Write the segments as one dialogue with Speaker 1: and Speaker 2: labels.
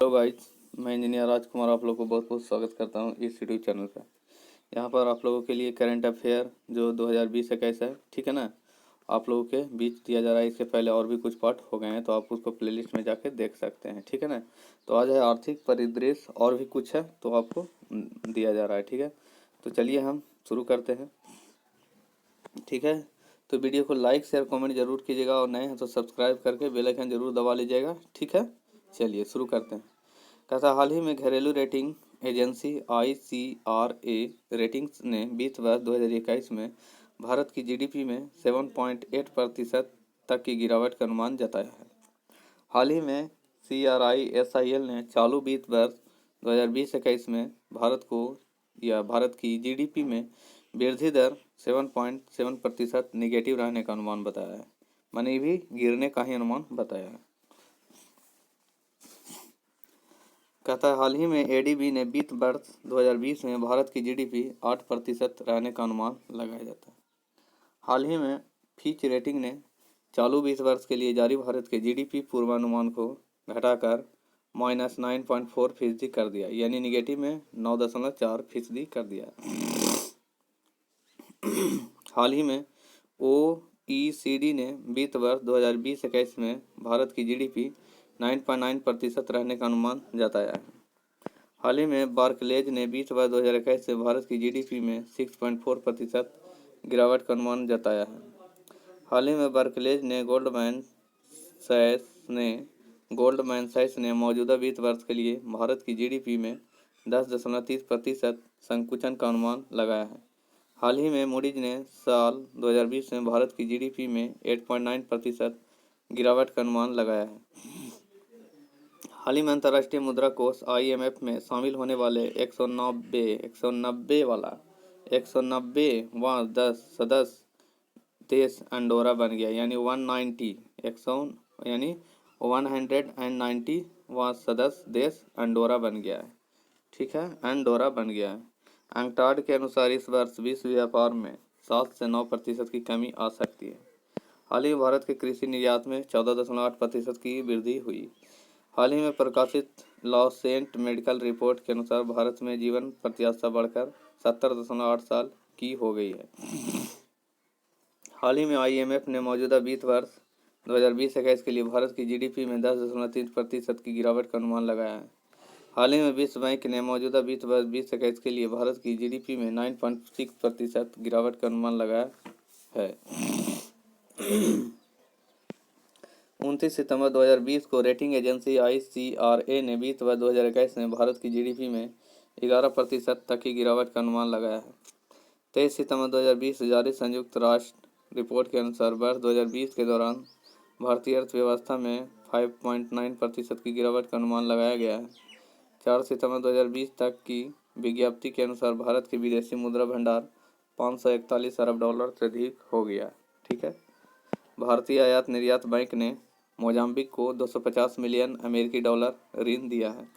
Speaker 1: Hello guys, मैं engineer राजकुमार आप लोगों को बहुत बहुत स्वागत करता हूं इस यूट्यूब चैनल पर। यहां पर आप लोगों के लिए करंट अफेयर जो 2020-21 है, ठीक है ना, आप लोगों के बीच दिया जा रहा है। इसके पहले और भी कुछ पार्ट हो गए हैं तो आप उसको प्लेलिस्ट में जाके देख सकते हैं, ठीक है ना। तो आज है आर्थिक परिदृश्य और भी कुछ है तो आपको दिया जा रहा है, ठीक है। तो चलिए हम शुरू करते हैं, ठीक है। तो वीडियो को लाइक शेयर कमेंट जरूर कीजिएगा और नए हैं तो सब्सक्राइब करके बेल आइकन जरूर दबा लीजिएगा, ठीक है। चलिए शुरू करते हैं। कहता हाल ही में घरेलू रेटिंग एजेंसी ICRA रेटिंग्स ने वित्त वर्ष 2021 में भारत की जीडीपी में 7.8% तक की गिरावट का अनुमान जताया है। हाल ही में CRISIL ने चालू वित्त वर्ष 2020-21 में भारत की जीडीपी में वृद्धि दर 7.7% निगेटिव रहने का अनुमान बताया है, माने भी गिरने का ही अनुमान बताया है। कहता है हाल ही में ADB ने वित्त वर्ष 2020 में भारत की जीडीपी 8% रहने का अनुमान लगाया जाता है। हाल ही में फिच रेटिंग ने चालू वित्त वर्ष के लिए जारी भारत के जीडीपी पूर्वानुमान को घटाकर -9.4% कर दिया, यानी निगेटिव में 9.4% कर दिया। हाल ही में OECD ने वित्त वर्ष 2020-21 में भारत की जीडीपी 9.9% रहने का अनुमान जताया है। हाल ही में बार्कलेज ने वित्त वर्ष 2021 से भारत की जीडीपी में 6.4% गिरावट का अनुमान जताया है। हाल ही में बार्कलेज ने गोल्डमैन सैक्स ने मौजूदा वित्त वर्ष के लिए भारत की जीडीपी में 10.30% संकुचन का अनुमान लगाया है। हाल ही में मूडीज ने साल 2020 में भारत की जीडीपी में 8.9% गिरावट का अनुमान लगाया है। हाल ही में अंतर्राष्ट्रीय मुद्रा कोष IMF में शामिल होने वाले 190वां सदस्य देश अंडोरा बन गया, यानी 190वां सदस्य देश अंडोरा बन गया है, ठीक है, अंडोरा बन गया है। अंकटाड के अनुसार इस वर्ष विश्व व्यापार में 7 से 9% की कमी आ सकती है। हाल ही में भारत के कृषि निर्यात में 14.8% की वृद्धि हुई। हाल ही में प्रकाशित लॉसेंट मेडिकल रिपोर्ट के अनुसार भारत में जीवन प्रत्याशा बढ़कर 70.8 साल की हो गई है। हाल ही में IMF ने मौजूदा वित्त वर्ष 2020-21 के लिए भारत की जीडीपी में 10.3% की गिरावट का अनुमान लगाया है। हाल ही में विश्व बैंक ने मौजूदा वित्त वर्ष 2021 के लिए भारत की जीडीपी में 9.6% गिरावट का अनुमान लगाया है। 29 सितंबर 2020 को रेटिंग एजेंसी ICRA ने वित्त वर्ष 2021 में भारत की जीडीपी में 11% तक की गिरावट का अनुमान लगाया है। 23 सितंबर 2020 से जारी संयुक्त राष्ट्र रिपोर्ट के अनुसार वर्ष 2020 के दौरान भारतीय अर्थव्यवस्था में 5.9% की गिरावट का अनुमान लगाया गया है। 4 सितंबर 2020 तक की विज्ञप्ति के अनुसार भारत के विदेशी मुद्रा भंडार 541 अरब डॉलर से अधिक हो गया, ठीक है। भारतीय आयात निर्यात बैंक ने मोजाम्बिक को 250 मिलियन अमेरिकी डॉलर ऋण दिया है।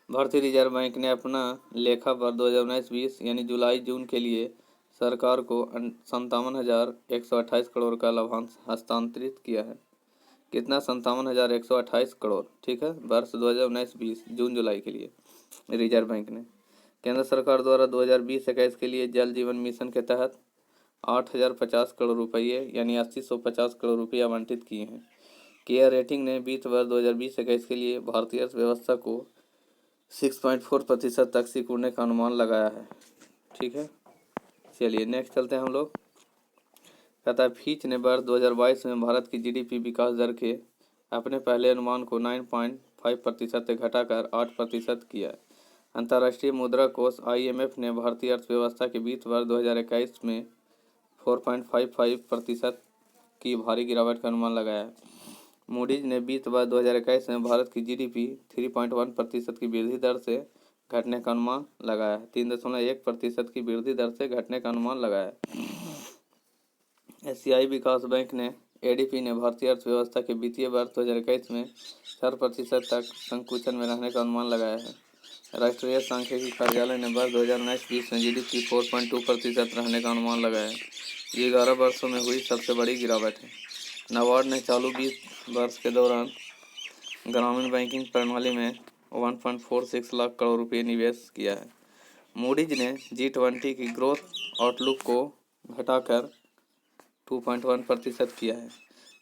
Speaker 1: भारतीय रिजर्व बैंक ने अपना लेखा वर्ष 2019-20 यानी जुलाई जून के लिए सरकार को 57,128 करोड़ का लाभांश हस्तांतरित किया है। कितना? 57,128 करोड़, ठीक है, वर्ष 2019-20 जून जुलाई के लिए रिजर्व बैंक ने। केंद्र सरकार द्वारा 2020-21 के लिए जल जीवन मिशन के तहत 8,050 करोड़ रुपये यानी 8,850 करोड़ रुपये आवंटित किए हैं। केयर रेटिंग ने वित्त वर्ष 2020-21 के लिए भारतीय अर्थव्यवस्था को 6.4% तक सिकुड़ने का अनुमान लगाया है, ठीक है। चलिए नेक्स्ट चलते हैं हम लोग। कहता है फिच ने वर्ष 2022 में भारत की जीडीपी विकास दर के अपने पहले अनुमान को 9.5% से घटाकर 8% किया है। अंतर्राष्ट्रीय मुद्रा कोष IMF ने भारतीय अर्थव्यवस्था के वित्त वर्ष 2021 में 4.55% की भारी गिरावट का अनुमान लगाया है। मूडीज ने वित्त वर्ष 2021 में भारत की जीडीपी 3.1% की वृद्धि दर से घटने का अनुमान लगाया है। 3.1% की वृद्धि दर से घटने का अनुमान लगाया है। एशियाई विकास बैंक ने ADB ने भारतीय अर्थव्यवस्था के वित्तीय वर्ष 2021 में 4% तक संकुचन में रहने का अनुमान लगाया है। राष्ट्रीय सांख्यिकी कार्यालय ने वर्ष 2019-20 में जीडीपी 4.2% रहने का अनुमान लगाया है। ये 11 वर्षों में हुई सबसे बड़ी गिरावट है। नाबार्ड ने चालू वित्त वर्ष के दौरान ग्रामीण बैंकिंग प्रणाली में 1.46 लाख करोड़ रुपए निवेश किया है। मूडीज ने G20 की ग्रोथ आउटलुक को घटाकर 2.1% किया है।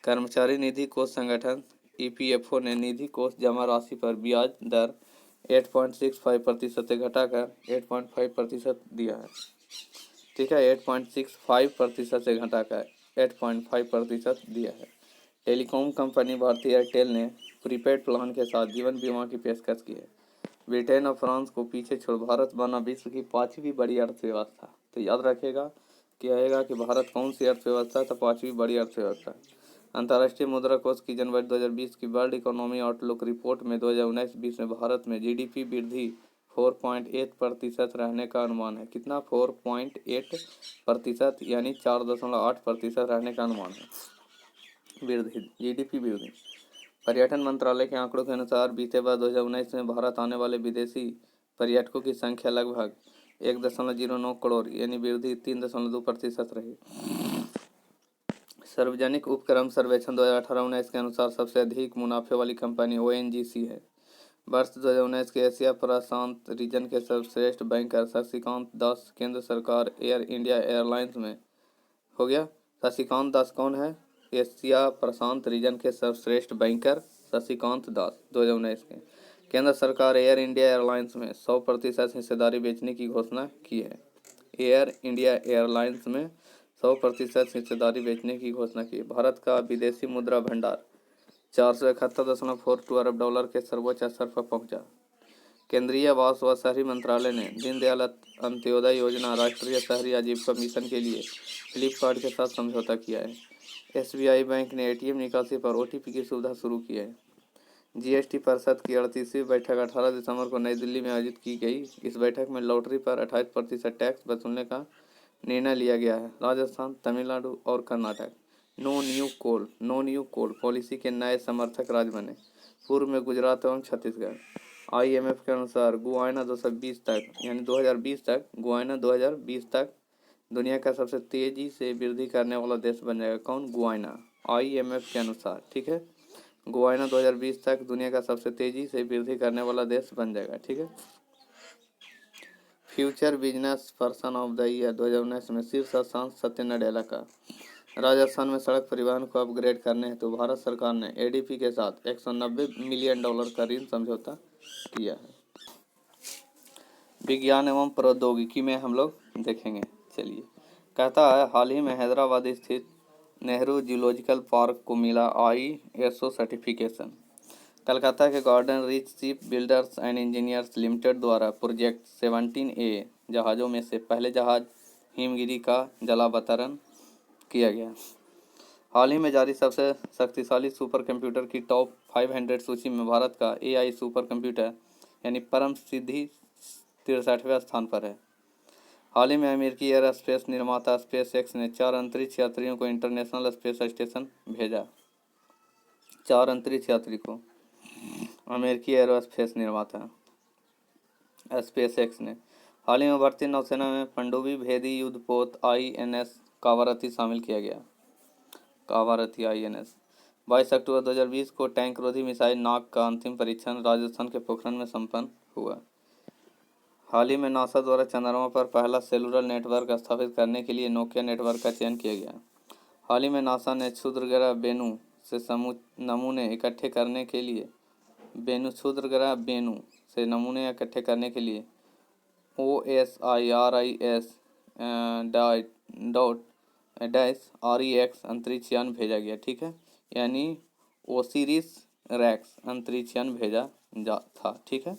Speaker 1: कर्मचारी निधि कोष संगठन EPFO ने निधि कोष जमा राशि पर ब्याज दर 8.65% से घटाकर 8.5% दिया है। ठीक है, 8.65% से घटाकर 8.5% दिया है। टेलीकॉम कंपनी भारती एयरटेल ने प्रीपेड प्लान के साथ जीवन बीमा की पेशकश की है। ब्रिटेन और फ्रांस को पीछे छोड़ भारत बना विश्व की 5वीं बड़ी अर्थव्यवस्था। तो याद रखेगा कि आएगा कि भारत कौन सी अर्थव्यवस्था है, तो 5वीं बड़ी अर्थव्यवस्था। अंतर्राष्ट्रीय मुद्रा कोष की जनवरी 2020 की वर्ल्ड इकोनॉमी आउटलुक रिपोर्ट में 2019-20 में भारत में GDP वृद्धि 4.8% रहने का अनुमान है। कितना? 4.8% यानी 4.8% रहने का अनुमान है वृद्धि, GDP वृद्धि। पर्यटन मंत्रालय के आंकड़ों के अनुसार बीते वर्ष 2019 में भारत आने वाले विदेशी पर्यटकों की संख्या लगभग 1.09 करोड़ यानी वृद्धि 3.2% रही। सार्वजनिक उपक्रम सर्वेक्षण 2018-19 के अनुसार सबसे अधिक मुनाफे वाली कंपनी ONGC है। वर्ष 2019 के एशिया प्रशांत रीजन के सर्वश्रेष्ठ बैंकर शशिकांत दास केंद्र सरकार एयर इंडिया एयरलाइंस में हो गया। शशिकांत दास कौन है? एशिया प्रशांत रीजन के सर्वश्रेष्ठ बैंकर शशिकांत दास 2019 के केंद्र सरकार एयर इंडिया एयरलाइंस में 100% हिस्सेदारी बेचने की घोषणा की है। एयर इंडिया एयरलाइंस में 100% हिस्सेदारी बेचने की घोषणा की। भारत का विदेशी मुद्रा भंडार 471.42 अरब डॉलर के सर्वोच्च स्तर पर पहुंचा। केंद्रीय आवास व शहरी मंत्रालय ने दीनदयाल अंत्योदय योजना राष्ट्रीय शहरी आजीविका मिशन के लिए फ्लिपकार्ट के साथ समझौता किया है। SBI बैंक ने ATM निकासी पर OTP की सुविधा शुरू की है। GST परिषद की 38वीं बैठक 18 दिसंबर को नई दिल्ली में आयोजित की गई। इस बैठक में लॉटरी पर 28% टैक्स वसूलने का निर्णय लिया गया है। राजस्थान, तमिलनाडु और कर्नाटक नो न्यू कोल पॉलिसी के नए समर्थक राज्य बने। पूर्व में गुजरात एवं छत्तीसगढ़। IMF के अनुसार गुयाना 2020 तक यानी 2020 तक गुयाना 2020 तक दुनिया का सबसे तेजी से वृद्धि करने वाला देश बन जाएगा। कौन? गुयाना, IMF के अनुसार। ठीक है, गुयाना 2020 तक दुनिया का सबसे तेजी से वृद्धि करने वाला देश बन जाएगा। ठीक है। Future business person of the year 2019 में शीर्ष स्थान सत्य नडेला का। राजस्थान में सड़क परिवहन को अपग्रेड करने हेतु भारत सरकार ने ADP के साथ 190 मिलियन डॉलर का ऋण समझौता किया है। विज्ञान एवं प्रौद्योगिकी में हम लोग देखेंगे। चलिए, कहता है हाल ही में हैदराबाद स्थित नेहरू जूलॉजिकल पार्क को मिला ISO सर्टिफिकेशन। कलकत्ता के garden reach ship builders and engineers limited द्वारा प्रोजेक्ट 17A जहाज़ों में से पहले जहाज हिमगिरी का जलावतरण किया गया। हाल ही में जारी सबसे शक्तिशाली सुपर कंप्यूटर की टॉप 500 सूची में भारत का AI सुपर कंप्यूटर यानी परम सिद्धि 63वें स्थान पर है। हाल ही में अमेरिकी एयरोस्पेस निर्माता SpaceX ने 4 अंतरिक्ष यात्रियों को इंटरनेशनल स्पेस स्टेशन भेजा। 4 अंतरिक्ष यात्री को अमेरिकी एयरोस्पेस निर्माता SpaceX ने। हाल ही में भारतीय नौसेना में पनडुब्बी भेदी युद्धपोत INS कावारती शामिल किया गया। कावारती INS 22 अक्टूबर 2020 को टैंक रोधी मिसाइल नाग का अंतिम परीक्षण राजस्थान के पोखरण में संपन्न हुआ। हाल ही में नासा द्वारा चंद्रमा पर पहला सेलुलर नेटवर्क स्थापित करने के लिए नोकिया नेटवर्क का चयन किया गया। हाल ही में नासा ने क्षुद्र ग्रह बेनू से नमूने इकट्ठे करने के लिए OSIRIS-REX अंतरिक्ष यान भेजा गया। ठीक है, यानी ओसिरिस रेक्स अंतरिक्ष यान भेजा था। ठीक है,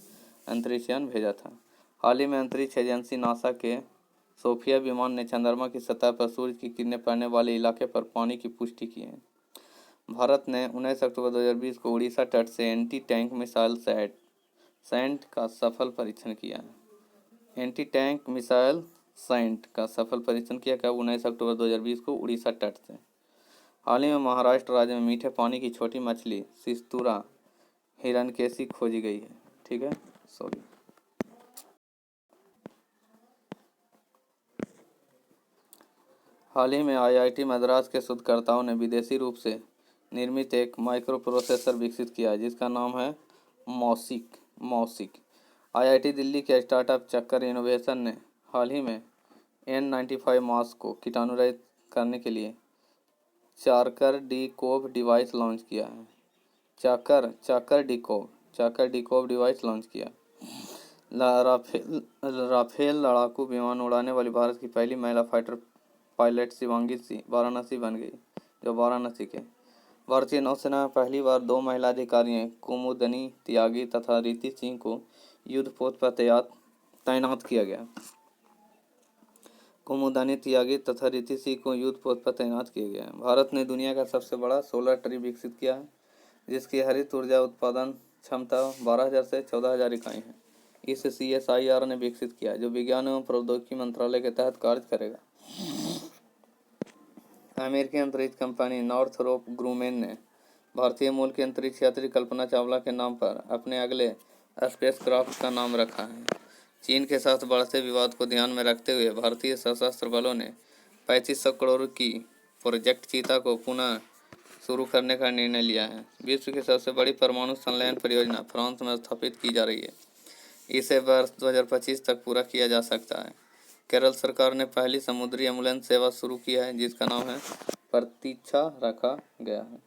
Speaker 1: अंतरिक्ष यान भेजा था। हाल ही में अंतरिक्ष एजेंसी नासा के सोफिया विमान ने चंद्रमा की सतह पर सूर्य की किरणें पड़ने वाले इलाके पर पानी की पुष्टि की है। भारत ने 19 अक्टूबर 2020 को उड़ीसा तट से एंटी टैंक मिसाइल सैंड का सफल परीक्षण किया। एंटी टैंक मिसाइल सैंड का सफल परीक्षण किया कब? 19 अक्टूबर 2020 को उड़ीसा तट से। हाल ही में महाराष्ट्र राज्य में मीठे पानी की छोटी मछली सिस्तूरा हिरनकेशी खोजी गई है। ठीक है, सॉरी। हाल ही में IIT मद्रास के शोधकर्ताओं ने विदेशी रूप से निर्मित एक माइक्रो प्रोसेसर विकसित किया है जिसका नाम है मौसिक। आईआईटी दिल्ली के स्टार्टअप चक्कर इनोवेशन ने हाल ही में N95 मास्क को कीटाणुरहित करने के लिए चाकर डी कोव डिवाइस लॉन्च किया है। चाकर डी कोव डिवाइस लॉन्च किया। राफेल लड़ाकू विमान उड़ाने वाली भारत की पहली महिला फाइटर पायलट शिवांगी सिंह वाराणसी बन गई, जो वाराणसी के भारतीय नौसेना में पहली बार 2 महिला अधिकारियों कुमुदनी त्यागी तथा रीति सिंह को युद्धपोत पर तैनात किया गया। कुमुदनी त्यागी तथा रीति सिंह को युद्धपोत पर तैनात किया गया। भारत ने दुनिया का सबसे बड़ा सोलर ट्री विकसित किया है जिसकी हरित ऊर्जा उत्पादन क्षमता 12,000 से 14,000 इकाई है। इसे CSIR ने विकसित किया जो विज्ञान एवं प्रौद्योगिकी मंत्रालय के तहत कार्य करेगा। अमेरिकी अंतरिक्ष कंपनी नॉर्थरोप ग्रूमेन ने भारतीय मूल की अंतरिक्ष यात्री कल्पना चावला के नाम पर अपने अगले स्पेसक्राफ्ट का नाम रखा है। चीन के साथ बढ़ते विवाद को ध्यान में रखते हुए भारतीय सशस्त्र बलों ने 3500 करोड़ की प्रोजेक्ट चीता को पुनः शुरू करने का निर्णय लिया है। विश्व की सबसे बड़ी परमाणु संलयन परियोजना फ्रांस में स्थापित की जा रही है। इसे वर्ष 2025 तक पूरा किया जा सकता है। केरल सरकार ने पहली समुद्री एम्बुलेंस सेवा शुरू की है जिसका नाम है प्रतीक्षा रखा गया है।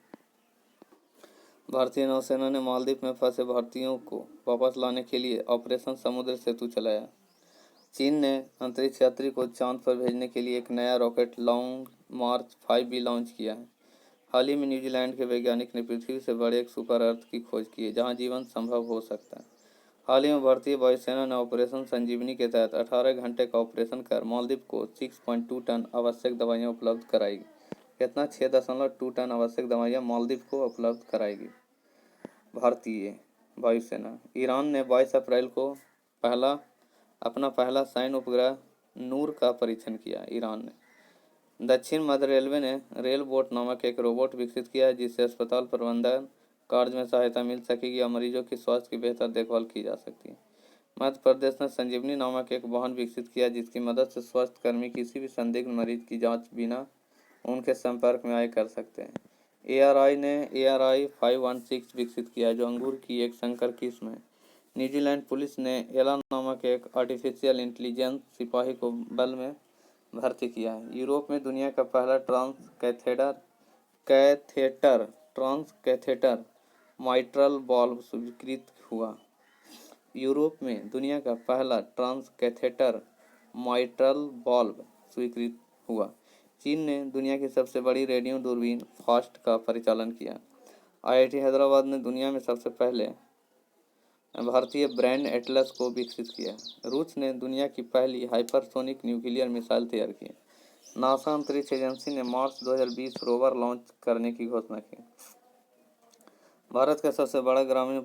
Speaker 1: भारतीय नौसेना ने मालदीव में फंसे भारतीयों को वापस लाने के लिए ऑपरेशन समुद्र सेतु चलाया। चीन ने अंतरिक्ष यात्री को चांद पर भेजने के लिए एक नया रॉकेट लॉन्ग मार्च 5B लॉन्च किया है। हाल ही में न्यूजीलैंड के वैज्ञानिक ने पृथ्वी से बड़े एक सुपर अर्थ की खोज की है जहां जीवन संभव हो सकता है। हाल ही में भारतीय वायुसेना ने ऑपरेशन संजीवनी के तहत 18 घंटे का ऑपरेशन कर मालदीव को 6.2 टन आवश्यक दवाइयां उपलब्ध कराई। कितना 6.2 टन आवश्यक दवाइयां मालदीव को उपलब्ध कराएगी भारतीय वायुसेना। ईरान ने 22 अप्रैल को अपना पहला सैन्य उपग्रह नूर का परीक्षण किया। ईरान ने दक्षिण मध्य रेलवे ने रेल बोट नामक एक रोबोट विकसित किया है जिससे अस्पताल प्रबंधन कार्य में सहायता मिल सकेगी और मरीजों की स्वास्थ्य की बेहतर देखभाल की जा सकती है। मध्य प्रदेश ने संजीवनी नामक एक वाहन विकसित किया जिसकी मदद से स्वास्थ्य कर्मी किसी भी संदिग्ध मरीज की जांच बिना उनके संपर्क में आए कर सकते हैं। ARI ने ARI 516 विकसित किया जो अंगूर की एक संकर किस्म है। न्यूजीलैंड पुलिस ने एला नामक एक आर्टिफिशियल इंटेलिजेंस सिपाही को बल में भर्ती किया है। यूरोप में दुनिया का पहला ट्रांस कैथेटर माइट्रल वाल्व स्वीकृत हुआ। यूरोप में दुनिया का पहला ट्रांस कैथेटर माइट्रल वाल्व स्वीकृत हुआ। चीन ने दुनिया की सबसे बड़ी रेडियो दूरबीन फास्ट का परिचालन किया। IIT हैदराबाद ने दुनिया में सबसे पहले भारतीय ब्रांड एटलस को विकसित किया। रूस ने दुनिया की पहली हाइपरसोनिक न्यूक्लियर मिसाइल तैयार की। नासा अंतरिक्ष एजेंसी ने मार्च 2020 रोवर लॉन्च करने की घोषणा की। भारत का सबसे बड़ा ग्रामीण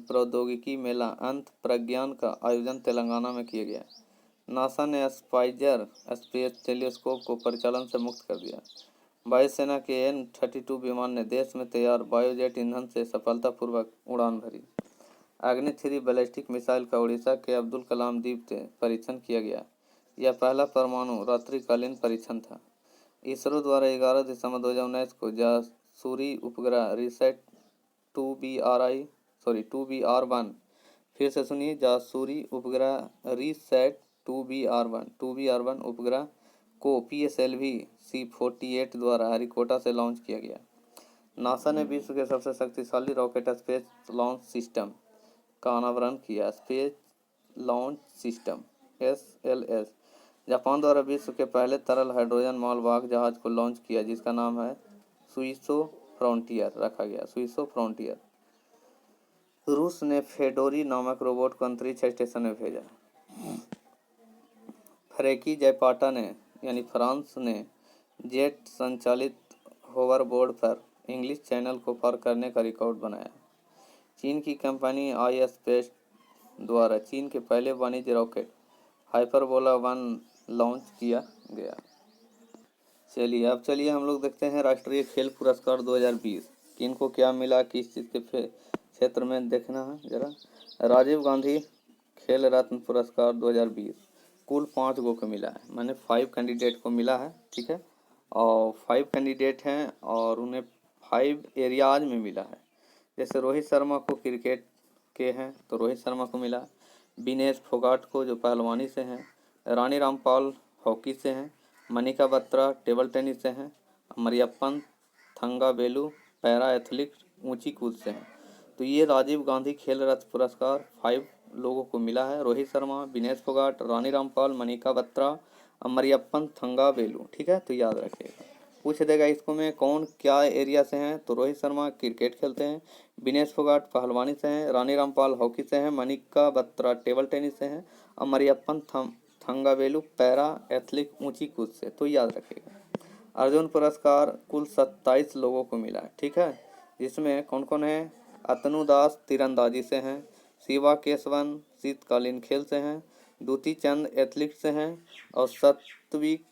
Speaker 1: प्रौद्योगिकी मेला अंत प्रज्ञान का आयोजन तेलंगाना में किया गया। नासा ने स्पाइसर स्पेस टेलीस्कोप को परिचालन से मुक्त कर दिया। वायुसेना के N-32 विमान ने देश में तैयार बायोजेट ईंधन से सफलतापूर्वक उड़ान भरी। अग्नि 3 बैलिस्टिक मिसाइल का उड़ीसा के अब्दुल कलाम द्वीप से परीक्षण किया गया। यह पहला परमाणु रात्रिकालीन परीक्षण था। इसरो द्वारा 11 दिसंबर 2019 को जासूरी उपग्रह रिसैट 2BR1 फिर से सुनिए, जासूरी उपग्रह रिसैट 2BR1 उपग्रह को PSLV C-48 द्वारा हरिकोटा से लॉन्च किया गया। नासा ने विश्व के सबसे शक्तिशाली रॉकेट स्पेस लॉन्च सिस्टम का अनावरण किया। Space launch system SLS Japan द्वारा विश्व के पहले तरल हाइड्रोजन मालवाहक जहाज को लॉन्च किया जिसका नाम है सुइसो फ्रंटियर रखा गया। सुइसो फ्रंटियर। रूस ने फेडोरी नामक रोबोट को अंतरिक्ष स्टेशन में भेजा। फ्रैंकी जैपाटा ने फ्रांस ने जेट संचालित होवरबोर्ड पर इंग्लिश चैनल को पार करने का रिकॉर्ड बनाया। चीन की कंपनी iSpace द्वारा चीन के पहले वाणिज्य रॉकेट हाइपरबोला 1 लॉन्च किया गया। चलिए हम लोग देखते हैं राष्ट्रीय खेल पुरस्कार 2020 किनको क्या मिला, किस चीज़ के क्षेत्र में देखना है जरा। राजीव गांधी खेल रत्न पुरस्कार 2020 कुल 5 गो को मिला है, माने 5 कैंडिडेट को मिला है, ठीक है। और 5 कैंडिडेट हैं और उन्हें 5 एरियाज में मिला है। जैसे रोहित शर्मा को क्रिकेट के हैं तो रोहित शर्मा को मिला, विनेश फोगाट को जो पहलवानी से हैं, रानी रामपाल हॉकी से हैं, मनिका बत्रा टेबल टेनिस से हैं, मरियप्पन थंगावेलु पैरा एथलीट ऊंची कूद से हैं। तो ये राजीव गांधी खेल रत्न पुरस्कार 5 लोगों को मिला है, रोहित शर्मा, विनेश फोगाट, रानी रामपाल, मनिका बत्रा, मरियप्पन थंगावेलु, ठीक है। तो याद रखिएगा, पूछ देगा इसको में कौन क्या एरिया से हैं, तो रोहित शर्मा क्रिकेट खेलते हैं, विनेश फोगाट पहलवानी से हैं, रानी रामपाल हॉकी से हैं, मनिका बत्रा टेबल टेनिस से हैं और मरियप्पन थंगावेलु पैरा एथलीट ऊंची कूद से। तो याद रखिएगा। अर्जुन पुरस्कार कुल 27 लोगों को मिला है, ठीक है, जिसमें कौन कौन है, अतनु दास तीरंदाजी से हैं, शिवा केशवन शीतकालीन खेल से हैं, दूती चंद एथलीट से हैं और सात्विक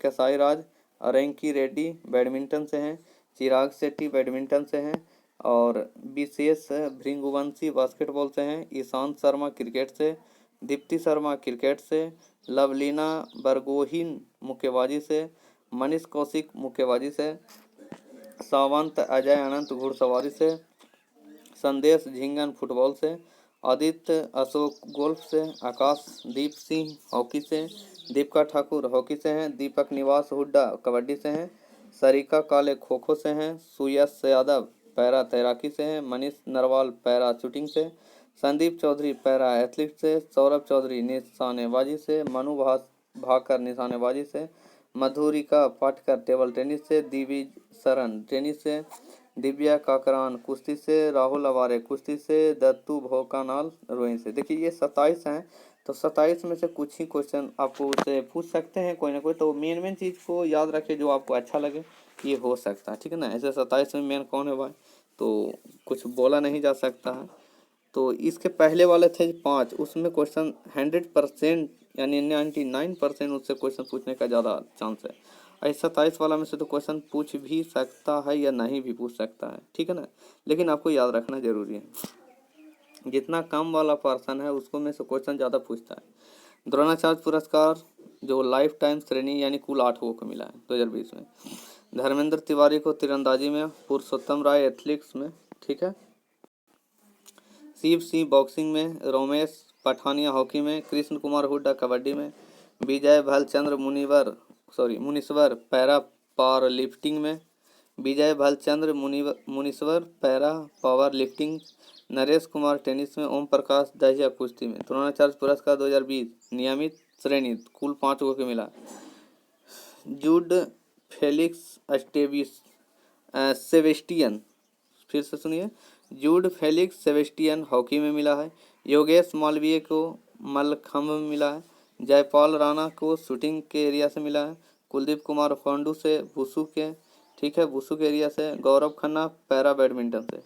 Speaker 1: साईराज रैंकी रेड्डी बैडमिंटन से हैं, चिराग शेट्टी बैडमिंटन से हैं और विशेष भृंगुवंशी बास्केटबॉल से हैं, ईशांत शर्मा क्रिकेट से, दीप्ति शर्मा क्रिकेट से, लवलीना बरगोहिन मुक्केबाजी से, मनीष कौशिक मुक्केबाजी से, सावंत अजय अनंत घुड़सवारी से, संदेश झिंगन फुटबॉल से, आदित्य अशोक गोल्फ से, आकाशदीप सिंह हॉकी से, दीपिका ठाकुर हॉकी से हैं, दीपक निवास हुड्डा कबड्डी से हैं, सरिका काले खो खो से हैं, सुयश यादव पैरा तैराकी से हैं, मनीष नरवाल पैरा शूटिंग से, संदीप चौधरी पैरा एथलीट से, सौरभ चौधरी निशानेबाजी से, मनु भाकर निशानेबाजी से, मधुरिका पाटकर टेबल टेनिस से, दिविज शरण टेनिस से, दिव्या काकरान कुश्ती से, राहुल अवारे कुश्ती से, दत्तू भोकानाल रोइंग से। देखिए ये 27 हैं, तो 27 में से कुछ ही क्वेश्चन आपको से पूछ सकते हैं कोई ना कोई। तो मेन चीज़ को याद रखें जो आपको अच्छा लगे, ये हो सकता है, ठीक है ना। ऐसे 27 में मेन कौन है भाई, तो कुछ बोला नहीं जा सकता है। तो इसके पहले वाले थे 5, उसमें क्वेश्चन 100% यानी 99% उससे क्वेश्चन पूछने का ज़्यादा चांस है। ऐसा 27 वाला में से तो क्वेश्चन पूछ भी सकता है या नहीं भी पूछ सकता है, ठीक है ना, लेकिन आपको याद रखना जरूरी है। जितना कम वाला पर्सन है उसको में से क्वेश्चन ज़्यादा पूछता है। द्रोणाचार्य पुरस्कार जो लाइफ टाइम श्रेणी यानी कुल 8 को मिला है 2020 में। धर्मेंद्र तिवारी को तीरंदाजी में, पुरुषोत्तम राय एथलेटिक्स में, ठीक है, शिव सिंह बॉक्सिंग में, रोमेश पठानिया हॉकी में, कृष्ण कुमार हुड्डा कबड्डी में, विजय भलचंद्र मुनीश्वर पैरा पावर लिफ्टिंग में, विजय भलचंद्र मुनीश्वर para power lifting, Naresh Kumar tennis में, ओम प्रकाश दहिया कुश्ती में। द्रोणाचार्य पुरस्कार 2020 नियमित श्रेणी कुल 5 को मिला। जूड फेलिक्स सेबेस्टियन, फिर से सुनिए, जूड फेलिक्स सेबेस्टियन हॉकी में मिला है। योगेश मालवीय को मल्लखम्ब में मिला है। जयपाल राणा को शूटिंग के एरिया से मिला है। कुलदीप कुमार फांडू से वुशु के, ठीक है, वुशु के एरिया से। गौरव खन्ना पैरा बैडमिंटन से।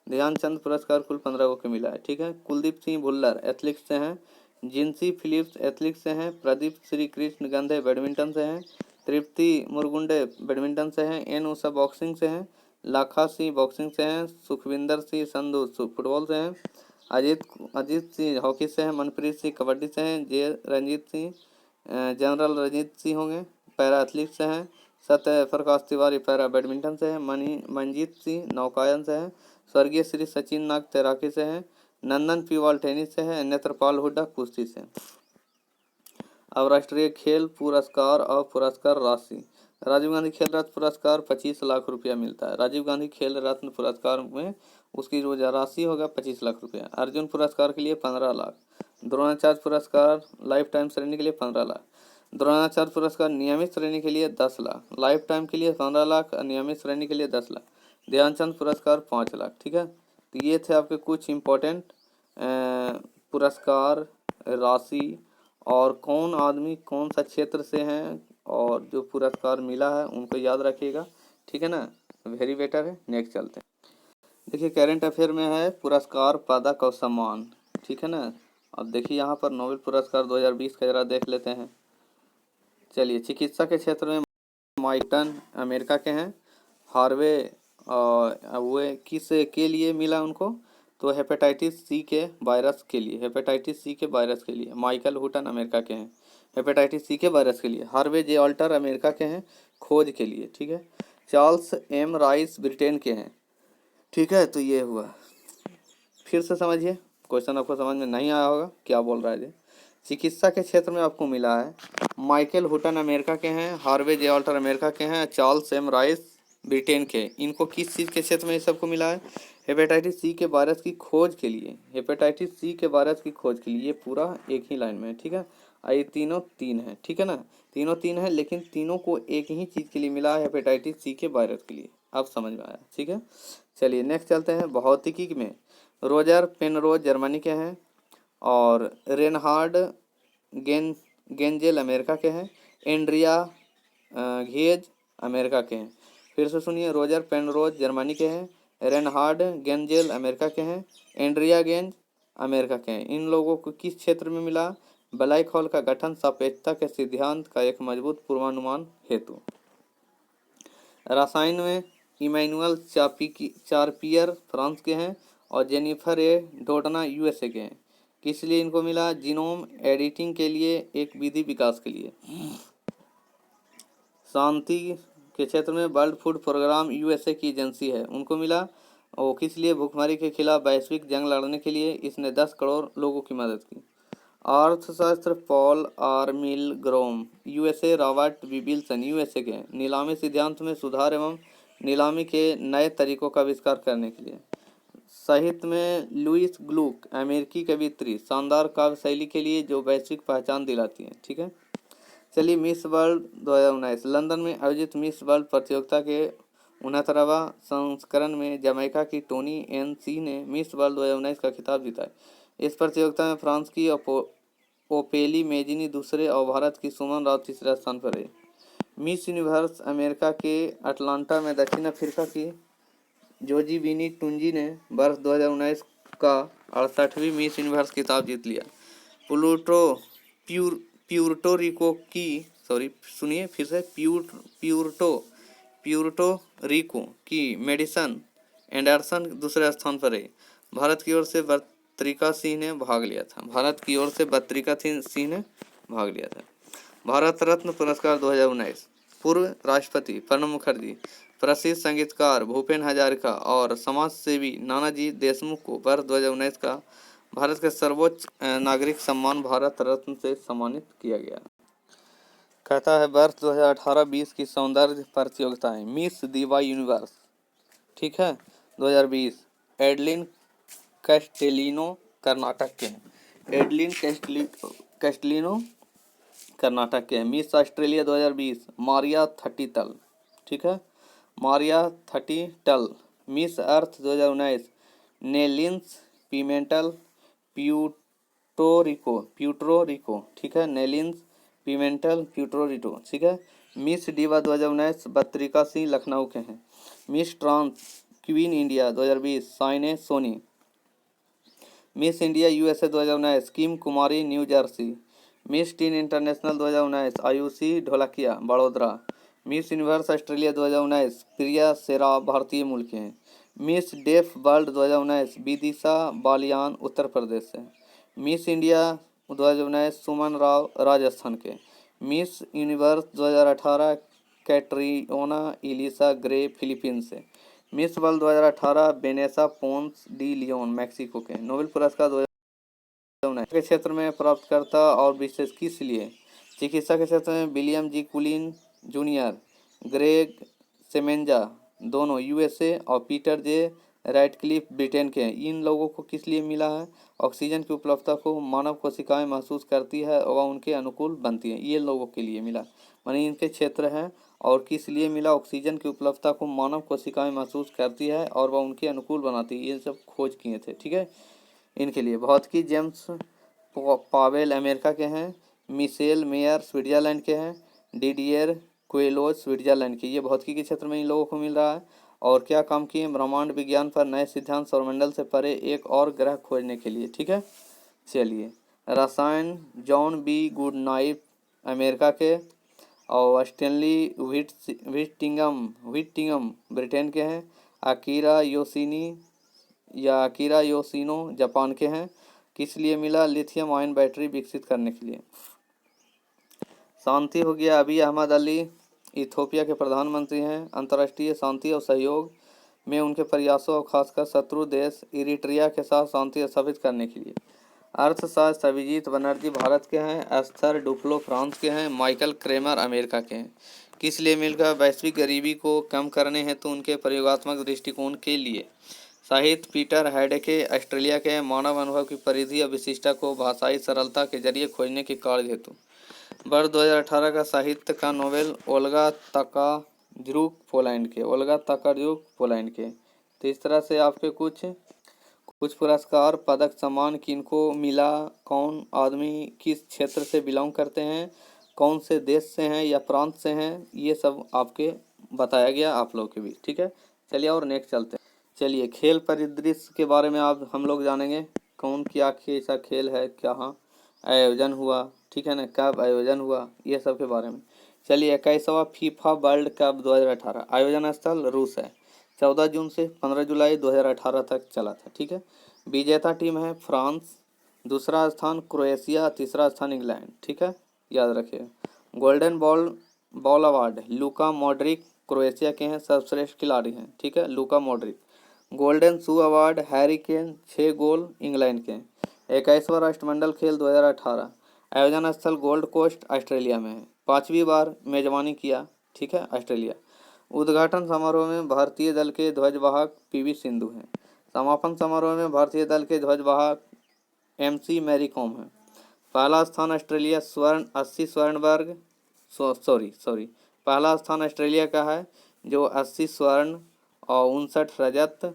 Speaker 1: ध्यानचंद पुरस्कार कुल 15 को मिला है, ठीक है। कुलदीप सिंह भुल्लर एथलेटिक्स से हैं। जिंसी फिलिप्स एथलेटिक्स से हैं। प्रदीप श्री कृष्ण गंधे बैडमिंटन से हैं। तृप्ति मुरगुंडे बैडमिंटन से हैं। एन उषा बॉक्सिंग से हैं। लाखा सिंह बॉक्सिंग से हैं। सुखविंदर सिंह संधू फुटबॉल से हैं। अजीत सिंह हॉकी से हैं। मनप्रीत सिंह कबड्डी से हैं। रंजीत सिंह जनरल रंजीत सिंह होंगे पैरा एथलीट से हैं। सत्य प्रकाश तिवारी पैरा बैडमिंटन से हैं। मंजीत सिंह नौकायन से हैं। स्वर्गीय श्री सचिन नाग तैराकी से हैं। नंदन पीवाल टेनिस से हैं। नेत्रपाल हुड्डा कुश्ती से। अब राष्ट्रीय खेल पुरस्कार और पुरस्कार राशि। राजीव गांधी खेल रत्न पुरस्कार 25 लाख रुपया मिलता है। राजीव गांधी खेल रत्न पुरस्कार में उसकी जो राशि होगा 25 लाख रुपया। अर्जुन पुरस्कार के लिए 15 लाख। द्रोणाचार्य पुरस्कार लाइफ टाइम श्रेणी के लिए 15 लाख। द्रोणाचार्य पुरस्कार नियमित श्रेणी के लिए 10 लाख। लाइफ टाइम के लिए 15 लाख और नियमित श्रेणी के लिए 10 लाख। ध्यानचंद पुरस्कार 5 लाख, ठीक है। तो ये थे आपके कुछ इम्पोर्टेंट पुरस्कार राशि और कौन आदमी कौन सा क्षेत्र से हैं और जो पुरस्कार मिला है उनको याद रखिएगा, ठीक है ना। वेरी बेटर है। नेक्स्ट चलते हैं। देखिए करंट अफेयर में है पुरस्कार पदक और सम्मान, ठीक है ना। अब देखिए यहाँ पर नोबेल पुरस्कार 2020 का जरा देख लेते हैं। चलिए, चिकित्सा के क्षेत्र में माइटन अमेरिका के हैं। हार्वे वे किस के लिए मिला उनको, तो हेपेटाइटिस सी के वायरस के लिए, हेपेटाइटिस सी के वायरस के लिए माइकल हुटन अमेरिका के हैं, हेपेटाइटिस सी के वायरस के लिए। हार्वे जे ऑल्टर अमेरिका के हैं खोज के लिए, ठीक है। चार्ल्स एम राइस ब्रिटेन के हैं, ठीक है। तो ये हुआ, फिर से समझिए, क्वेश्चन आपको समझ में नहीं आया होगा क्या बोल रहा है ये। चिकित्सा के क्षेत्र में आपको मिला है, माइकल हुटन अमेरिका के हैं, हार्वे जे ऑल्टर अमेरिका के हैं, चार्ल्स एम राइस ब्रिटेन के। इनको किस चीज़ के क्षेत्र में ये सबको मिला है? हेपेटाइटिस सी के वायरस की खोज के लिए, हेपेटाइटिस सी के वायरस की खोज के लिए। ये पूरा एक ही लाइन में है, ठीक है। ये तीनों तीन है, ठीक है ना, तीनों तीन है, लेकिन तीनों को एक ही चीज़ के लिए मिला है, हेपेटाइटिस सी के वायरस के लिए। अब समझ में आया, ठीक है। चलिए नेक्स्ट चलते हैं। भौतिकी में रोजर पेनरोज जर्मनी के हैं, और रेनहार्ड गेंजेल अमेरिका के हैं, एंड्रिया घेज अमेरिका के हैं। फिर से सुनिए, रोजर पेनरोज जर्मनी के हैं, रेनहार्ड गेंजेल अमेरिका के हैं, एंड्रिया गेंज अमेरिका के हैं। इन लोगों को किस क्षेत्र में मिला? ब्लैक होल का गठन सापेक्षता के सिद्धांत का एक मजबूत पूर्वानुमान हेतु। रसायन में इमैनुअल चार्पियर फ्रांस के हैं, और जेनिफर ए डोडना यूएसए के हैं। किस लिए इनको मिला? जीनोम एडिटिंग के लिए, एक विधि विकास के लिए। शांति के क्षेत्र में वर्ल्ड फूड प्रोग्राम यूएसए की एजेंसी है, उनको मिला। और किस लिए? भूखमरी के खिलाफ वैश्विक जंग लड़ने के लिए। इसने 10 करोड़ लोगों की मदद की। अर्थशास्त्र Paul R Milgrom USA, Robert B Wilson USA के। नीलामी सिद्धांत में सुधार एवं नीलामी के नए तरीकों का आविष्कार करने के लिए। साहित्य में लुइस ग्लुक अमेरिकी कवियत्री, शानदार काव्य शैली के लिए जो वैश्विक पहचान दिलाती है, ठीक है। चलिए, मिस वर्ल्ड 2019 लंदन में आयोजित मिस वर्ल्ड प्रतियोगिता के 69वां संस्करण में जमैका की टोनी एन सी ने मिस वर्ल्ड 2019 का खिताब जीता है। इस प्रतियोगिता में फ्रांस की ओपेली मेजिनी दूसरे और भारत की सुमन राव तीसरे स्थान पर रही। मिस यूनिवर्स अमेरिका के अटलांटा में दक्षिण अफ्रीका की जोजी विनी टुंजी ने वर्ष 2019 का 68वीं मिस यूनिवर्स खिताब जीत लिया। प्यूर्टो रिको की सुनिए फिर से, प्यूर्टो रिको की मेडिसन एंडरसन दूसरे स्थान पर रही। भारत की ओर से बत्रिका सिंह ने भाग लिया था, भारत की ओर से बत्रिका सिंह ने भाग लिया था। भारत रत्न पुरस्कार 2019 पूर्व राष्ट्रपति प्रणब मुखर्जी, प्रसिद्ध संगीतकार भूपेन हजारिका और समाज सेवी नानाजी देशमुख को वर्ष 2019 का भारत के सर्वोच्च नागरिक सम्मान भारत रत्न से सम्मानित किया गया। कहता है वर्ष 2018-20 की सौंदर्य प्रतियोगिताएं मिस दीवा यूनिवर्स, ठीक है, 2020 एडलिन कैस्टेलिनो कर्नाटक के हैं, एडलिन कैस्टेलिनो कर्नाटक के हैं। मिस ऑस्ट्रेलिया 2020 मारिया थर्टीटल, ठीक है, मारिया थर्टीटल। मिस अर्थ 2019 नेलिन्स पिमेंटल प्यूटरो रिको, ठीक है, नेलिन्स पिमेंटल प्यूटरो रिको, ठीक है। मिस डीवा 2019 बत्रिका सिंह लखनऊ के हैं। Miss trans queen India 2020 Saine Soni. Miss India USA 2019 Kim Kumari New Jersey. Miss teen international 2019 Ayushi Dholakia Vadodara. Miss universe Australia 2019 Priya Serrao भारतीय मूल के हैं। Miss deaf world 2019 Vidisha Baliyan Uttar Pradesh से। मिस इंडिया 2019 सुमन राव राजस्थान के। Miss universe 2018 Catriona Elisa Gray Philippines से। Miss world 2018 बेनेसा पोन्स D Leone Mexico के। Nobel पुरस्कार 2019 के क्षेत्र में प्राप्तकर्ता और विशेष किस लिए? चिकित्सा के क्षेत्र में विलियम जी कुलिन जूनियर, ग्रेग सेमेंजा दोनों यूएसए, और पीटर जे रैटक्लिफ ब्रिटेन के हैं। इन लोगों को किस लिए मिला है? ऑक्सीजन की उपलब्धता को मानव कोशिकाएं महसूस करती है और उनके अनुकूल बनती हैं, ये लोगों के लिए मिला, मानी इनके क्षेत्र है। और किस लिए मिला? ऑक्सीजन की उपलब्धता को मानव कोशिकाएं महसूस करती है और वह उनके अनुकूल बनाती है, ये सब खोज किए थे, ठीक है, इनके लिए। भौतिकी जेम्स पावेल अमेरिका के हैं, मिशेल मेयर स्विट्जरलैंड के हैं, डिडियर क्वेलोज स्विट्जरलैंड के। ये भौतिकी के क्षेत्र में इन लोगों को मिल रहा है। और क्या काम किए? ब्रह्मांड विज्ञान पर नए सिद्धांत, सौरमंडल से परे एक और ग्रह खोजने के लिए, ठीक है। चलिए, रसायन जॉन बी गुडनाइट अमेरिका के, और स्टेनली व्हिटिंगम ब्रिटेन के हैं, अकीरा योशिनी या अकीरा योशिनो जापान के हैं। किस लिए मिला? लिथियम आयन बैटरी विकसित करने के लिए। शांति हो गया, अभी अहमद अली इथियोपिया के प्रधानमंत्री हैं। अंतर्राष्ट्रीय शांति और सहयोग में उनके प्रयासों और खासकर शत्रु देश इरिट्रिया के साथ शांति स्थापित करने के लिए। अर्थशास्त्र अभिजीत बनर्जी भारत के हैं। एस्थर डुफ्लो फ्रांस के हैं। माइकल क्रेमर अमेरिका के हैं। किस लिए मिलकर? वैश्विक गरीबी को कम करने हेतु उनके प्रयोगात्मक दृष्टिकोण के लिए। साहित्य पीटर हैडके ऑस्ट्रेलिया के हैं। मानव अनुभव की परिधि और विशिष्टता को भाषाई सरलता के जरिए खोजने के कार्य हेतु। वर्ष 2018 का साहित्य का नोबेल ओल्गा तोकार्चुक पोलैंड के। ओल्गा तोकार्चुक पोलैंड के। तो इस तरह से आपके कुछ पुरस्कार पदक सम्मान किनको मिला, कौन आदमी किस क्षेत्र से बिलोंग करते हैं, कौन से देश से हैं या प्रांत से हैं, ये सब आपके बताया गया आप लोग के भी। ठीक है, चलिए और नेक्स्ट चलते हैं। चलिए खेल परिदृश्य के बारे में आप हम लोग जानेंगे। कौन क्या ऐसा खेल है, कहाँ आयोजन हुआ, ठीक है ना, कब आयोजन हुआ, ये सब के बारे में। चलिए 21वां फीफा वर्ल्ड कप 2018 आयोजन स्थल रूस है। 14 जून से 15 जुलाई 2018 तक चला था। ठीक है, विजेता टीम है फ्रांस, दूसरा स्थान क्रोएशिया, तीसरा स्थान इंग्लैंड। ठीक है, याद रखिए। गोल्डन बॉल अवार्ड लूका मॉड्रिक क्रोएशिया के हैं, सर्वश्रेष्ठ खिलाड़ी हैं। ठीक है, लूका मॉड्रिक। गोल्डन शू अवार्ड हैरी केन 6 गोल इंग्लैंड के। 21वां राष्ट्रमंडल खेल 2018 आयोजन स्थल गोल्ड कोस्ट ऑस्ट्रेलिया में है। 5वीं बार मेजबानी किया। ठीक है, ऑस्ट्रेलिया। उद्घाटन समारोह में भारतीय दल के ध्वजवाहक पीवी सिंधु हैं। समापन समारोह में भारतीय दल के ध्वजवाहक एमसी मैरी कॉम हैं। पहला स्थान ऑस्ट्रेलिया स्वर्ण 80 स्वर्ण वर्ग सॉरी पहला स्थान ऑस्ट्रेलिया का है जो 80 स्वर्ण और 59 रजत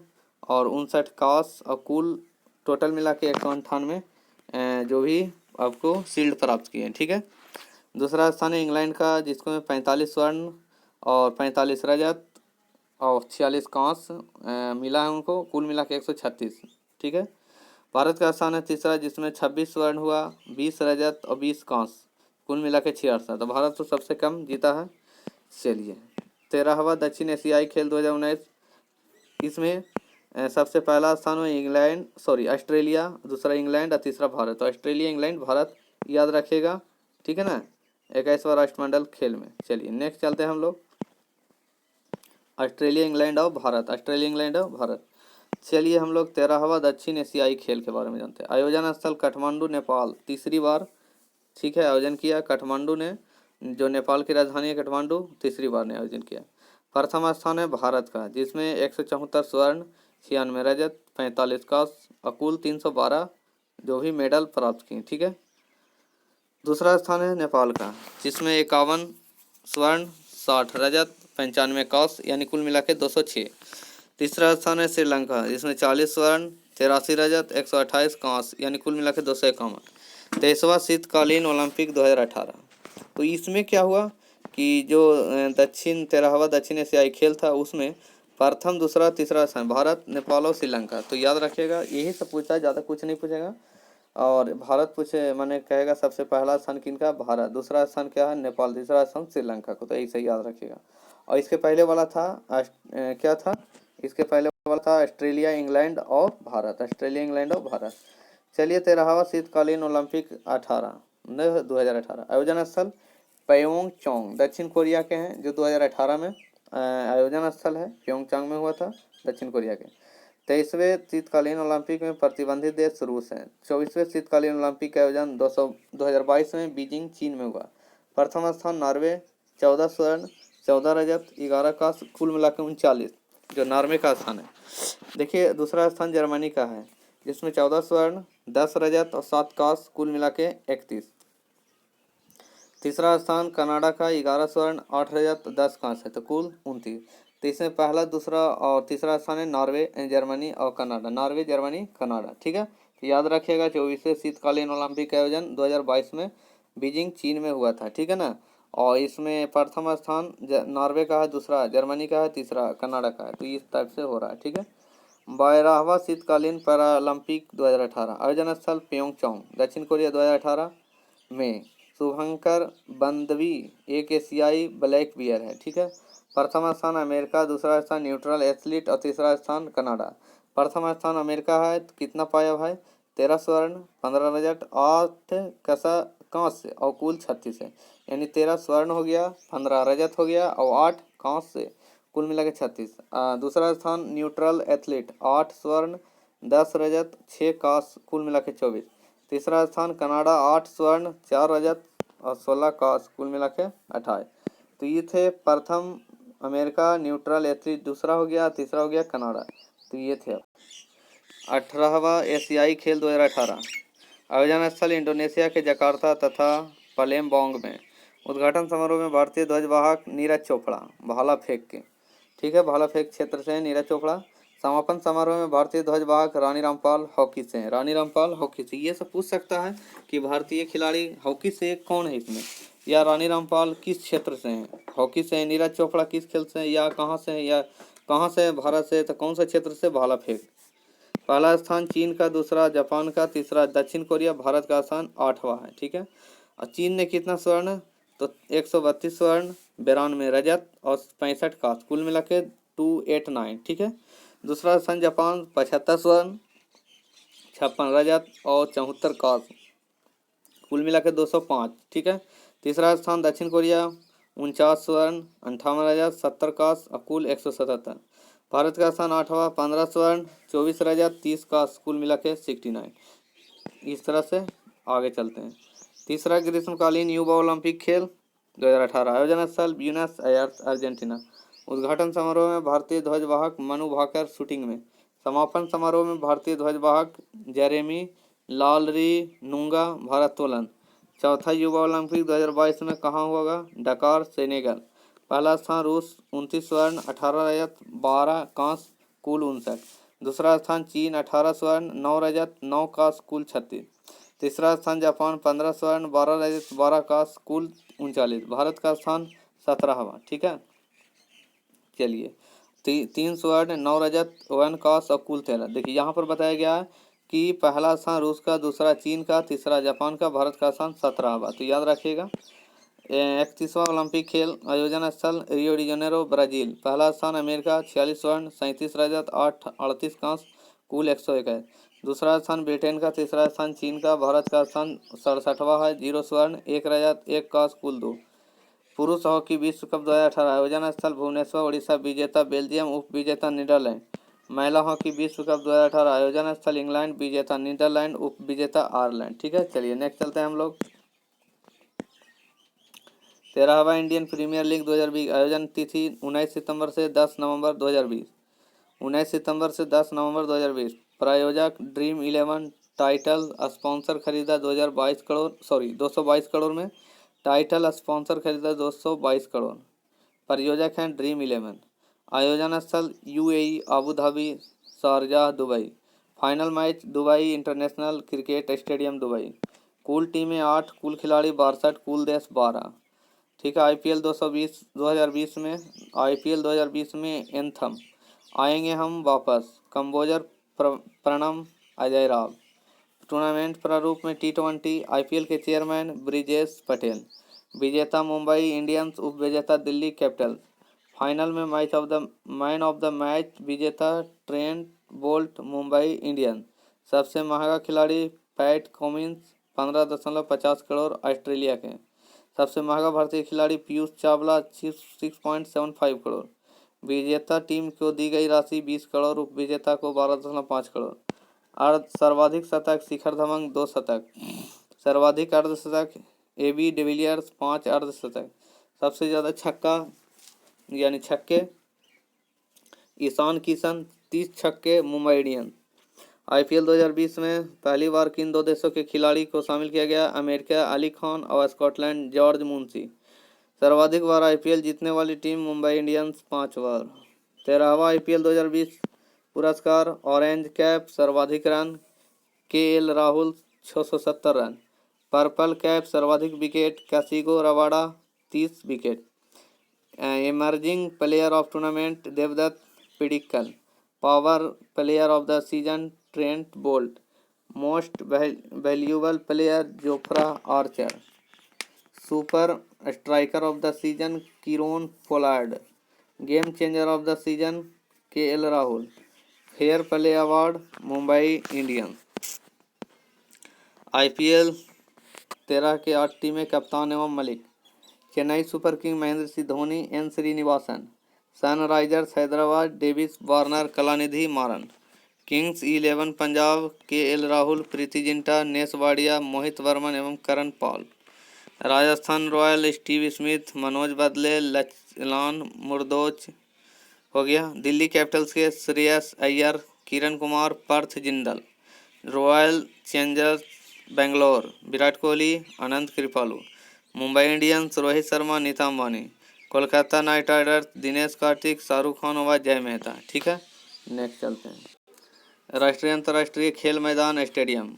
Speaker 1: और 59 कांस्य और कुल टोटल मिला के 198 जो भी आपको शील्ड प्राप्त किए हैं। ठीक है, दूसरा स्थान है इंग्लैंड का जिसको 45 स्वर्ण और 45 रजत और 46 कांस्य मिला है उनको, कुल मिला के 136। ठीक है, भारत का स्थान है तीसरा जिसमें 26 स्वर्ण हुआ, 20 रजत और 20 कांस्य, कुल मिला के 66। तो भारत तो सबसे कम जीता है। चलिए 13वां दक्षिण एशियाई खेल 2019, इसमें सबसे पहला स्थान है ऑस्ट्रेलिया, दूसरा इंग्लैंड और तीसरा भारत। तो ऑस्ट्रेलिया, इंग्लैंड, भारत याद रखिएगा। ठीक है ना, 21वां राष्ट्रमंडल खेल में। चलिए नेक्स्ट चलते हैं हम लोग। ऑस्ट्रेलिया, इंग्लैंड और भारत, ऑस्ट्रेलिया, इंग्लैंड और भारत। चलिए हम लोग 13वां दक्षिण एशियाई खेल के बारे में जानते हैं। आयोजन स्थल काठमांडू, नेपाल, तीसरी बार। ठीक है, आयोजन किया काठमांडू ने, जो नेपाल की राजधानी है काठमांडू, तीसरी बार ने आयोजन किया। प्रथम स्थान है भारत का जिसमें 174 स्वर्ण, 96 रजत, 45 कांस्य और कुल 312 जो भी मेडल प्राप्त किए। ठीक है, दूसरा स्थान है नेपाल का जिसमें 51 स्वर्ण, 60 रजत, 95 कांस्य यानी कुल मिला के 206। तीसरा स्थान है श्रीलंका जिसमें 40 स्वर्ण, 83 रजत, 128 कांस्य यानी कुल मिला के 251। 23वां शीतकालीन ओलंपिक 2018। तो इसमें क्या हुआ कि जो 13वां दक्षिण एशियाई खेल था उसमें प्रथम, दूसरा, तीसरा स्थान भारत, नेपाल और श्रीलंका। तो याद रखिएगा, यही सब पूछा, ज़्यादा कुछ नहीं पूछेगा। और भारत पूछे मैंने कहेगा सबसे पहला स्थान किनका? भारत, दूसरा स्थान क्या है? नेपाल, तीसरा स्थान श्रीलंका को। तो यही सही याद रखिएगा। और इसके पहले वाला था क्या था? इसके पहले वाला था ऑस्ट्रेलिया, इंग्लैंड और भारत, ऑस्ट्रेलिया, इंग्लैंड और भारत। चलिए 13वां शीतकालीन ओलंपिक 2018 आयोजन स्थल प्योंगचांग दक्षिण कोरिया के हैं, जो 2018 में आयोजन स्थल है प्योंगचांग में हुआ था, दक्षिण कोरिया के। 23वें शीतकालीन ओलंपिक में प्रतिबंधित देश रूस है। 24वें शीतकालीन ओलंपिक का आयोजन 2022 में बीजिंग, चीन में हुआ। प्रथम स्थान नॉर्वे, 14 स्वर्ण, 14 रजत, 11 कांस्य, कुल मिलाकर 39 जो नॉर्वे का स्थान है। देखिए दूसरा स्थान जर्मनी का है जिसमें 14 स्वर्ण, 10 रजत और 7 कांस्य, कुल मिला के 31। तीसरा स्थान कनाडा का 11 स्वर्ण, 8 रजत, 10 कांस्य है, तो कुल 29। तो इसमें पहला, दूसरा और तीसरा स्थान है नॉर्वे, जर्मनी और कनाडा, नॉर्वे, जर्मनी, कनाडा। ठीक है, तो याद रखिएगा 24वें शीतकालीन ओलंपिक का आयोजन 2022 में बीजिंग, चीन में हुआ था। ठीक है ना, और इसमें प्रथम स्थान नॉर्वे का है, दूसरा जर्मनी का है, तीसरा कनाडा का है। तो इस टाइप से हो रहा है। ठीक है, 12वां शीतकालीन पैरालंपिक 2018 आयोजन स्थल प्योंगचांग, दक्षिण कोरिया। 2018 में शुभंकर बंदवी एक एशियाई ब्लैक बियर है। ठीक है, प्रथम स्थान अमेरिका, दूसरा स्थान न्यूट्रल एथलीट और तीसरा स्थान कनाडा। प्रथम स्थान अमेरिका है, तो कितना पाया भाई? 13 स्वर्ण, 15 रजत, 8 कसा कांस्य और कुल 36 है। यानी 13 स्वर्ण हो गया, 15 रजत हो गया और 8 कांस्य, कुल मिला के 36। दूसरा स्थान न्यूट्रल एथलीट, 8 स्वर्ण, 10 रजत, 6 कांस्य, कुल मिला के 24। तीसरा स्थान कनाडा, 8 स्वर्ण, 4 रजत और 16 कांस्य, कुल मिला के 28। तो ये थे प्रथम अमेरिका न्यूट्रल एथलीट, दूसरा हो गया, तीसरा हो गया कनाडा। तो ये थे 18वां एशियाई खेल 2018। आयोजन स्थल इंडोनेशिया के जकार्ता तथा पलेमबोंग में। उद्घाटन समारोह में भारतीय ध्वजवाहक नीरज चोपड़ा भाला फेंक के, ठीक है, भाला फेंक क्षेत्र से नीरज चोपड़ा। समापन समारोह में भारतीय ध्वजवाहक रानी रामपाल हॉकी से हैं। रानी रामपाल हॉकी से, ये सब पूछ सकता है कि भारतीय खिलाड़ी हॉकी से कौन है इसमें, या रानी रामपाल किस क्षेत्र से हैं, हॉकी से हैं, नीरज चोपड़ा किस खेल से हैं, या कहाँ से हैं, या कहाँ से भारत से, तो कौन सा क्षेत्र से भाला फेंक। पहला स्थान चीन का, दूसरा जापान का, तीसरा दक्षिण कोरिया, भारत का स्थान 8वां है, ठीक है। और चीन ने कितना स्वर्ण, तो 132 स्वर्ण, 92 रजत और 65 कांस्य, कुल मिला के 289, ठीक है। दूसरा स्थान जापान 75 स्वर्ण, 56 रजत और 74 कांस्य, कुल मिला के 205, ठीक है। तीसरा स्थान दक्षिण कोरिया 49 स्वर्ण, 58 रजत, 70 कांस्य और कुल 177। भारत का स्थान 8वां, 15 स्वर्ण, 24 रजत, 30 कांस्य, कुल मिला के 69। इस तरह से आगे चलते हैं। तीसरा ग्रीष्मकालीन युवा ओलंपिक खेल 2018। आयोजन स्थल ब्यूनस आयर्स अर्जेंटीना। उद्घाटन समारोह में भारतीय ध्वजवाहक मनु भाकर शूटिंग में। समापन समारोह में भारतीय ध्वजवाहक जेरेमी लालरी नुंगा भारोत्तोलन। चौथा युवा ओलंपिक 2022 में कहाँ होगा? डकार सेनेगल। पहला स्थान रूस 29 स्वर्ण, 18 रजत, 12 कांस्य, कुल 59। दूसरा स्थान चीन 18 स्वर्ण, 9 रजत, 9 कांस्य, कुल 36। तीसरा स्थान जापान 15 स्वर्ण, 12 रजत, 12 कांस्य, कुल 39। भारत का स्थान 17वां, ठीक है। चलिए 3 स्वर्ण, 9 रजत, 1 कांस्य और कुल 13। देखिए यहाँ पर बताया गया है कि पहला स्थान रूस का, दूसरा चीन का, तीसरा जापान का, भारत का स्थान 17वां। तो याद रखिएगा। 31वां ओलंपिक खेल आयोजन स्थल रियो डी जेनेरो ब्राजील। पहला स्थान अमेरिका 46 स्वर्ण, 37 रजत, 8 38 कांस्य, कुल 101। दूसरा स्थान ब्रिटेन का, तीसरा स्थान चीन का, भारत का स्थान 67वां है, 0 स्वर्ण, 1 रजत, 1 कांस्य, कुल 2। पुरुष हॉकी विश्व कप 2018। आयोजन स्थल भुवनेश्वर उड़ीसा, विजेता बेल्जियम, उप विजेता नीदरलैंड। महिला हॉकी विश्व कप 2018। आयोजन स्थल इंग्लैंड, विजेता नीदरलैंड, उप विजेता आयरलैंड, ठीक है। चलिए नेक्स्ट चलते हैं हम लोग। 13वां इंडियन प्रीमियर लीग 2020। आयोजन तिथि 19 सितंबर से 10 नवंबर 2020। 19 सितंबर से 10 नवंबर 2020। प्रायोजक ड्रीम 11। टाइटल स्पॉन्सर खरीदा 2022 करोड़, सॉरी 222 करोड़ में। टाइटल स्पॉन्सर खरीदा 222 करोड़। परियोजक हैं ड्रीम 11। आयोजन स्थल UAE, Abu Dhabi, Sharjah, Dubai. Final match Dubai international cricket stadium Dubai. कुल टीमें 8, कुल खिलाड़ी 62, कुल देश 12, ठीक है। आईपीएल 2020 में, आईपीएल 2020 में एंथम आएंगे हम वापस, कंबोजर प्रणम अजय राव। टूर्नामेंट प्रारूप में T20। आईपीएल के चेयरमैन ब्रिजेश पटेल। विजेता मुंबई इंडियंस, उप विजेता दिल्ली कैपिटल्स। फाइनल में मैन ऑफ द मैच विजेता ट्रेंट बोल्ट, मुंबई इंडियंस। सबसे महंगा खिलाड़ी पैट कमिंस 15.50 करोड़ ऑस्ट्रेलिया के। सबसे महंगा भारतीय खिलाड़ी पीयूष चावला 6.75 करोड़। विजेता टीम को दी गई राशि 20 करोड़, उप विजेता को 12.5 करोड़। सर्वाधिक शतक शिखर धवन 2 शतक। सर्वाधिक अर्धशतक AB डिविलियर्स 5 अर्धशतक। सबसे ज़्यादा छक्का यानी छक्के ईशान किशन 30 छक्के, मुंबई इंडियंस। आईपीएल 2020 में पहली बार किन 2 देशों के खिलाड़ी को शामिल किया गया? अमेरिका अली खान और स्कॉटलैंड जॉर्ज मुंशी। सर्वाधिक बार आईपीएल जीतने वाली टीम मुंबई इंडियंस 5 बार। 13वां आईपीएल 2020 पुरस्कार ऑरेंज कैप सर्वाधिक run KL Rahul 670 run. Purple cap सर्वाधिक wicket Kagiso Rabada 30 wicket. Emerging player of tournament Devdutt Padikkal. Power player of the season Trent Boult. Most valuable player Jofra Archer. Super striker of the season Kieron Pollard. Game changer of the season KL Rahul. Fair play award Mumbai Indians. IPL 13 के 8 टीमें कप्तान एवं Malik. Chennai super king Mahendra Singh Dhoni, N Srinivasan. Sunrisers Hyderabad David Warner, Kalanithi Maran. Kings 11 Punjab KL Rahul, Preity Zinta, Ness Wadia, Mohit Burman एवं Karan Paul. Rajasthan royal Steve Smith, Manoj Badale, Lachlan Murdoch हो गया। Delhi capitals के Shreyas Iyer, Kiran Kumar, Parth Jindal. Royal challengers Bangalore Virat Kohli, Anant Kripalu. Mumbai Indians Rohit Sharma, Nita Ambani. Kolkata knight riders Dinesh Karthik, Shahrukh Khan व जय मेहता। ठीक है, नेक्स्ट चलते हैं। राष्ट्रीय अंतर्राष्ट्रीय खेल मैदान stadium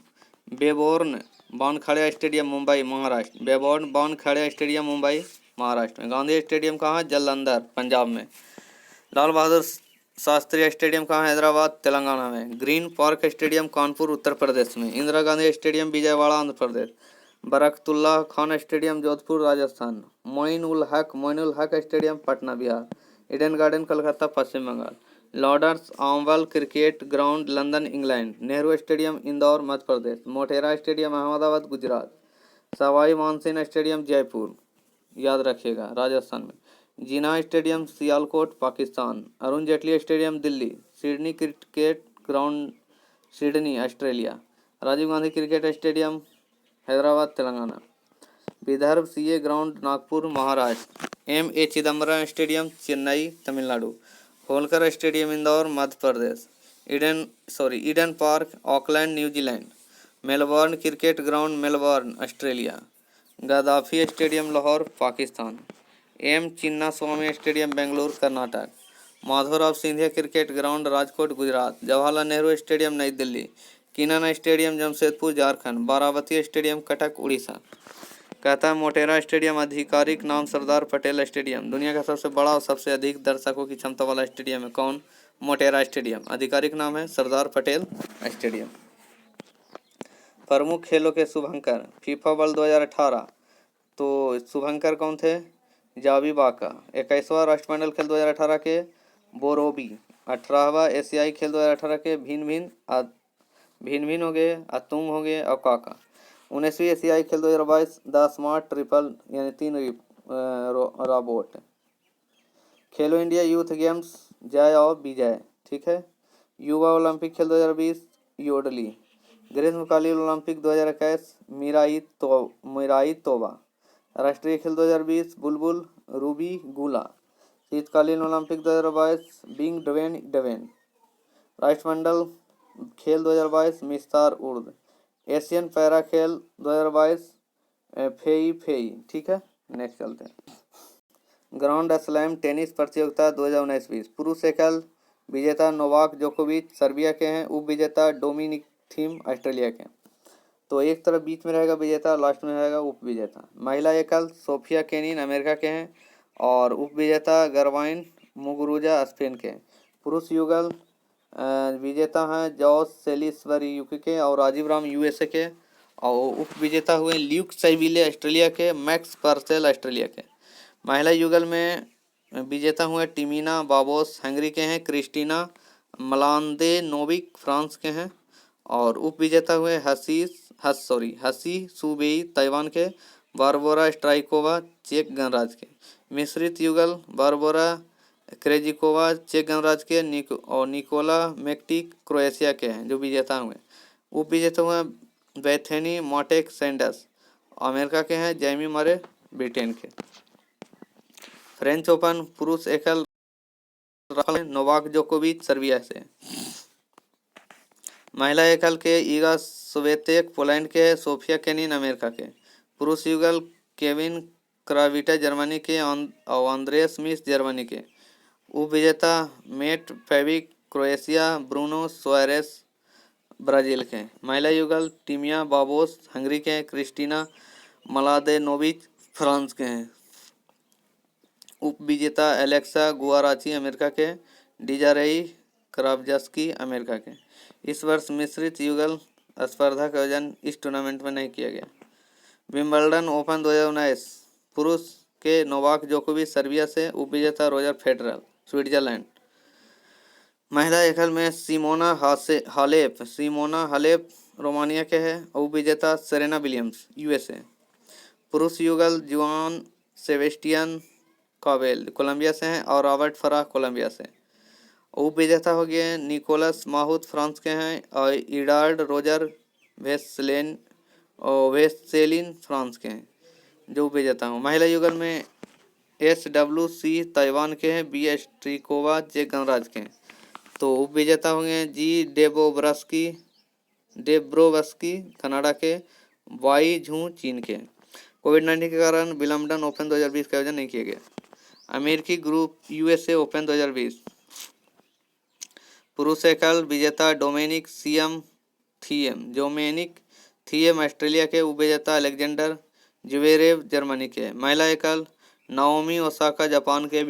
Speaker 1: Brabourne Wankhede stadium Mumbai Maharashtra. Brabourne Wankhede stadium Mumbai Maharashtra में। गांधी स्टेडियम कहाँ है? जालंधर पंजाब में। लाल बहादुर शास्त्री स्टेडियम कहाँ? हैदराबाद तेलंगाना में। Green Park stadium Kanpur Uttar Pradesh में। Indira Gandhi stadium Vijayawada Andhra Pradesh. Barkatullah Khan stadium Jodhpur Rajasthan. Moinul Haq stadium Patna Bihar. Eden Garden Calcutta Paschim Bengal. Lord's Oval cricket ground London England. Nehru stadium Indore Madhya Pradesh. Motera stadium Ahmedabad Gujarat. Sawai Mansingh stadium Jaipur याद रखिएगा राजस्थान में। Jinnah stadium Sialkot Pakistan. Arun Jaitley stadium Delhi. Sydney cricket ground Sydney Australia. Rajiv Gandhi cricket stadium Hyderabad Telangana. Vidarbha CA ground Nagpur Maharashtra. MA Chidambaram stadium Chennai Tamil Nadu. Holkar stadium Indore Madhya Pradesh. Eden Park Auckland New Zealand. Melbourne cricket ground Melbourne Australia. Gaddafi stadium Lahore Pakistan. M Chinnaswamy stadium Bengaluru Karnataka. Madhavrao Scindia cricket ground Rajkot Gujarat. Jawaharlal Nehru stadium Nai Delhi. Keenan stadium Jamshedpur Jharkhand. Barabati stadium Cuttack Orissa. कहता है Motera stadium आधिकारिक नाम Sardar Patel stadium. दुनिया का सबसे बड़ा और सबसे अधिक दर्शकों की क्षमता वाला स्टेडियम है कौन? मोटेरा स्टेडियम। आधिकारिक नाम है सरदार पटेल स्टेडियम। प्रमुख खेलों के शुभंकर फीफा वर्ल्ड 2018। तो शुभंकर कौन थे? जावी बाका। 21वां राष्ट्रमंडल खेल 2018 के बोरोबी। 18वां एशियाई खेल 2018 के भिन हो गए, अतुम हो गए और काका। 19वीं एशियाई खेल 2022 द स्मार्ट ट्रिपल यानी 3 रोबोट। खेलो इंडिया यूथ गेम्स जय और विजय। ठीक है। युवा ओलंपिक खेल 2020 योडली। ग्रीष्मकालीन ओलंपिक 2021 मिराई तोबा। राष्ट्रीय खेल 2020 बुलबुल रूबी गुला। शीतकालीन ओलंपिक 2022 बिंग डवेन। राष्ट्रमंडल खेल 2022 मिस्तार उर्द। एशियन पैरा खेल 2022 फेई। ठीक है, नेक्स्ट चलते हैं। ग्रांड स्लैम टेनिस प्रतियोगिता 2019-20। पुरुष एकल विजेता नोवाक जोकोविच सर्बिया के हैं। उप विजेता डोमिनिक थीम ऑस्ट्रेलिया के। तो एक तरफ बीच में रहेगा विजेता, लास्ट में रहेगा उप विजेता। महिला एकल सोफिया केनिन अमेरिका के हैं और उप विजेता गरवाइन मुगुरुजा स्पेन के। पुरुष युगल विजेता हैं जॉस सेलिसबरी यूके के और राजीव राम USA के। और उप विजेता हुए ल्यूक साइबिले ऑस्ट्रेलिया के, मैक्स पर्सेल ऑस्ट्रेलिया के। महिला युगल में विजेता हुए टिमिना बाबोस हंगरी के हैं, क्रिस्टीना मलांदे नोविक फ्रांस के हैं और उप विजेता हुए हसी सुबेई ताइवान के, बारबोरा स्ट्राइकोवा चेक गणराज्य के। मिश्रित युगल बारबोरा क्रेजिकोवा चेक गणराज्य के और निकोला मेक्टिक क्रोएशिया के हैं जो विजेता हुए। उप विजेता हुए बेथेनी मॉटेक सैंडर्स अमेरिका के हैं, जैमी मरे ब्रिटेन के। फ्रेंच ओपन पुरुष एकल नोवाक जोकोविच सर्बिया से। महिला एकल के ईगा स्वेतेक पोलैंड के, सोफिया केनिन अमेरिका के। पुरुष युगल केविन क्राविटा जर्मनी के और आंद्रेस स्मिथ जर्मनी के। उप विजेता Mate Pavic Croatia, Bruno Soares Brazil के। महिला युगल टीमिया बाबोस हंगरी के, क्रिस्टीना मलादेनोविच फ्रांस के हैं। उप विजेता एलेक्सा गुआराची अमेरिका के, डिजारेई क्रावजस्की अमेरिका के। इस वर्ष मिश्रित युगल स्पर्धा का आयोजन इस टूर्नामेंट में नहीं किया गया। विंबलडन ओपन 2019 पुरुष के नोवाक जोकोविच सर्बिया से, उप विजेता रोजर फेडरर स्विट्जरलैंड। महिला एकल में सिमोना हालेप रोमानिया के है। उपविजेता सेरेना विलियम्स यूएसए। पुरुष युगल जुआन सेबेस्टियन काबेल कोलंबिया से हैं और रॉबर्ट फरा कोलंबिया से। उपविजेता हो गए निकोलस माहुत फ्रांस के हैं और इडार्ड रोजर वेस्सेलिन फ्रांस के हैं जो उपविजेता हूँ। महिला युगल में SWC ताइवान के हैं, बी एस्ट्रिकोवा चेक गणराज्य के हैं। तो उपविजेता होंगे जी डेब्रोवस्की कनाडा के, वाई झू चीन के। कोविड-19 के कारण विंबलडन ओपन 2020 का आयोजन नहीं किया गया। अमेरिकी ग्रुप यूएसए ओपन 2020। पुरुष एकल विजेता डोमिनिक थिएम ऑस्ट्रेलिया के। उपविजेता अलेक्जेंडर ज्वेरेव जर्मनी के। महिला एकल नाओमी ओसाका जापान के।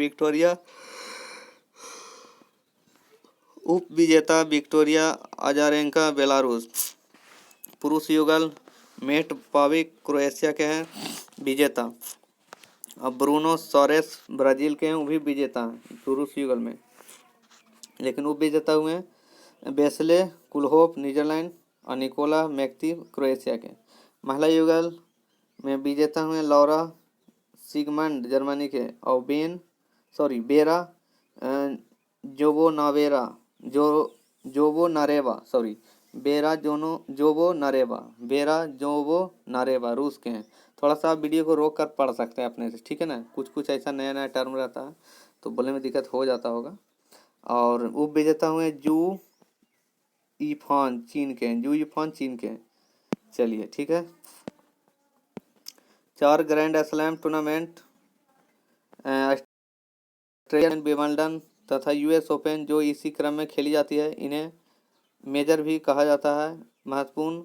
Speaker 1: उपविजेता विक्टोरिया अजारेंका बेलारूस। पुरुष युगल मेट पाविक क्रोएशिया के हैं विजेता। अब ब्रूनो सोरेस ब्राजील के हैं, वो भी विजेता हैं पुरुष युगल में। लेकिन उपविजेता हुए बेसले कुलहोफ नीदरलैंड और निकोला मैक्टी क्रोएशिया के। महिला युगल में विजेता हुए लॉरा सिगमंड जर्मनी के और बेरा जोबो नारेवा रूस के हैं। थोड़ा सा वीडियो को रोक कर पढ़ सकते हैं अपने से, ठीक है ना। कुछ कुछ ऐसा नया नया टर्म रहता है तो बोलने में दिक्कत हो जाता होगा। और उपविजेता हुए जू यीफान चीन के। चलिए ठीक है। 4 grand slam tournament Australian Wimbledon तथा यूएस ओपन जो इसी क्रम में खेली जाती है, इन्हें मेजर भी कहा जाता है। महत्वपूर्ण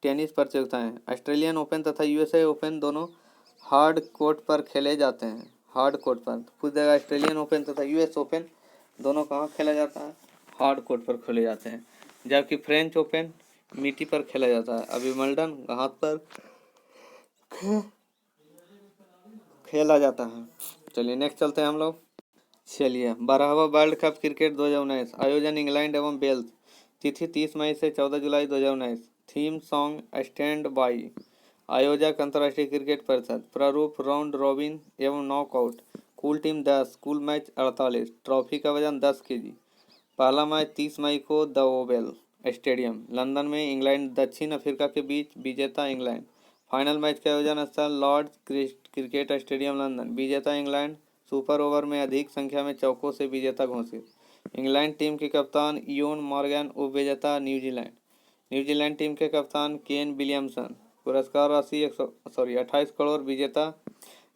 Speaker 1: टेनिस प्रतियोगिताएं ऑस्ट्रेलियन ओपन तथा यूएसए ओपन दोनों हार्ड कोर्ट पर खेले जाते हैं। हार्ड कोर्ट पर कुछ जगह ऑस्ट्रेलियन ओपन तथा यूएस ओपन दोनों कहाँ खेला जाता है? हार्ड कोर्ट पर खेले जाते हैं। जबकि फ्रेंच ओपन मिट्टी पर खेला जाता है। अभी विंबलडन हाथ पर खेला जाता है। चलिए नेक्स्ट चलते हैं हम लोग। चलिए 12वां वर्ल्ड कप क्रिकेट 2019 आयोजन इंग्लैंड एवं वेल्स। तिथि 30 मई से 14 जुलाई 2019। Theme song stand by. आयोजक अंतर्राष्ट्रीय क्रिकेट परिषद। प्रारूप राउंड रॉबिन एवं नॉकआउट। कुल टीम 10, कुल मैच 48। ट्रॉफी का वजन 10 kg। पहला मैच 30 मई को द ओवल स्टेडियम लंदन में इंग्लैंड दक्षिण अफ्रीका के बीच। विजेता इंग्लैंड। फाइनल मैच का आयोजन स्थल लॉर्ड्स क्रिकेट स्टेडियम लंदन। विजेता इंग्लैंड। सुपर ओवर में अधिक संख्या में चौकों से विजेता घोषित। इंग्लैंड टीम के कप्तान इयोन मॉर्गन। उपविजेता न्यूजीलैंड टीम के कप्तान केन विलियमसन। पुरस्कार राशि 28 करोड़। विजेता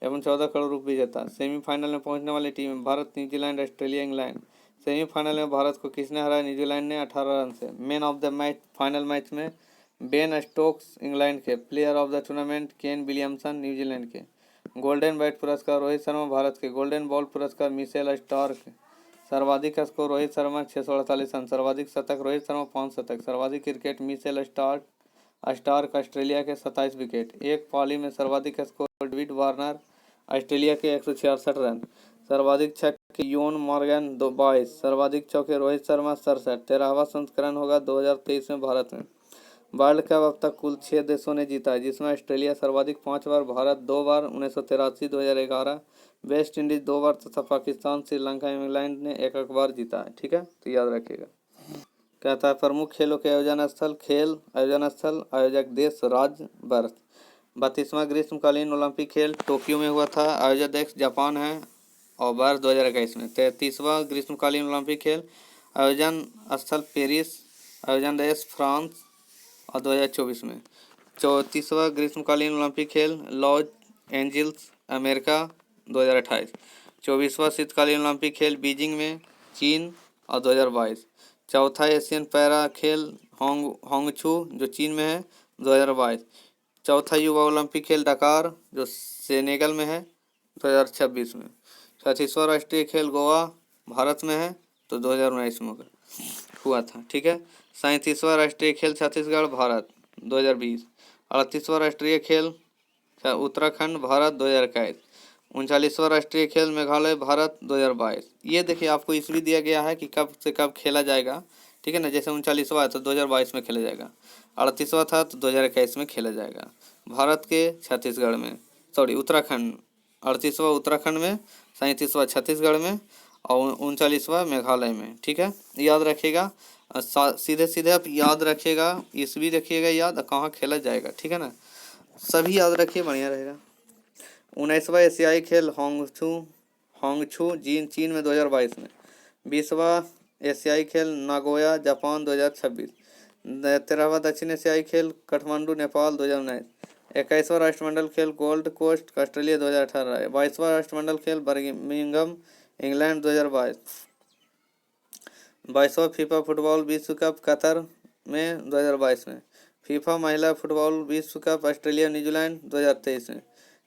Speaker 1: एवं 14 करोड़ उपविजेता। सेमीफाइनल में पहुंचने वाली team Bharat, New Zealand, Australia, England. Semifinal में भारत को किसने हराया? न्यूजीलैंड ने 18 रन से। Man of the match final match में बेन स्टोक्स इंग्लैंड के। Player of the tournament Kane Williamson New Zealand के। गोल्डन बैट पुरस्कार रोहित शर्मा भारत के। गोल्डन बॉल पुरस्कार मिशेल स्टार्क। सर्वाधिक स्कोर रोहित शर्मा 648 रन। सर्वाधिक शतक रोहित शर्मा 5 शतक। सर्वाधिक क्रिकेट मिशेल स्टार्क ऑस्ट्रेलिया के 27 विकेट। एक पारी में सर्वाधिक स्कोर डेविड वार्नर ऑस्ट्रेलिया के 166 रन। सर्वाधिक छक्के इयोन मॉर्गन 22। सर्वाधिक चौके रोहित शर्मा 67। 13वां संस्करण होगा 2023 में भारत में। वर्ल्ड कप अब तक कुल 6 देशों ने जीता है, जिसमें ऑस्ट्रेलिया सर्वाधिक 5 बार, भारत 2 बार 1983, 2011, वेस्ट इंडीज 2 बार तथा पाकिस्तान, श्रीलंका, इंग्लैंड ने एक बार जीता है। ठीक है, तो याद रखिएगा। कहता है प्रमुख खेलों के आयोजन स्थल। खेल आयोजन स्थल, आयोजक देश, राज्य, वर्ष। 32वां ग्रीष्मकालीन ओलंपिक खेल टोक्यो में हुआ था। आयोजक देश जापान है और वर्ष 2021 में। 33वां ग्रीष्मकालीन ओलंपिक खेल आयोजन स्थल पेरिस, आयोजन देश फ्रांस और 2024 में। 34वां ग्रीष्मकालीन ओलंपिक खेल लॉस एंजिल्स, अमेरिका 2028। 24वां शीतकालीन ओलंपिक खेल बीजिंग में, चीन और 2022। चौथा एशियन पैरा खेल होंगछू जो चीन में है 2022। चौथा युवा ओलंपिक खेल डकार जो सेनेगल में है 2026 में। 36वां राष्ट्रीय खेल गोवा भारत में है तो 2019 में हुआ था। ठीक है। 37वां राष्ट्रीय खेल छत्तीसगढ़ भारत 2020। 38वां राष्ट्रीय खेल उत्तराखंड भारत 2021। 39वां राष्ट्रीय खेल मेघालय भारत 2022। ये देखिए आपको ईस्वी दिया गया है कि कब से कब खेला जाएगा, ठीक है ना। जैसे 39वां है तो 2022 में खेला जाएगा, 38वां था तो 2021 में खेला जाएगा। भारत के छत्तीसगढ़ में, सॉरी उत्तराखंड, 38वां उत्तराखंड में, 37वां छत्तीसगढ़ में और 39वां मेघालय में, ठीक है। याद रखिएगा, सीधे सीधे आप याद रखिएगा, ईस्वी रखिएगा याद, कहाँ खेला जाएगा, ठीक है ना। सभी याद रखिए, बढ़िया रहेगा। 19वां एशियाई खेल होंगछू चीन में 2022 में। 20वां एशियाई खेल नागोया जापान 2026। 13वां दक्षिण एशियाई खेल काठमांडू नेपाल 2019। 21वां राष्ट्रमंडल खेल गोल्ड कोस्ट ऑस्ट्रेलिया 2018। 22वां राष्ट्रमंडल खेल बर्मिंघम इंग्लैंड 2022। 22वां फीफा फुटबॉल विश्व कप कतर में 2022 में। फीफा महिला फुटबॉल विश्व कप ऑस्ट्रेलिया न्यूजीलैंड 2023 में।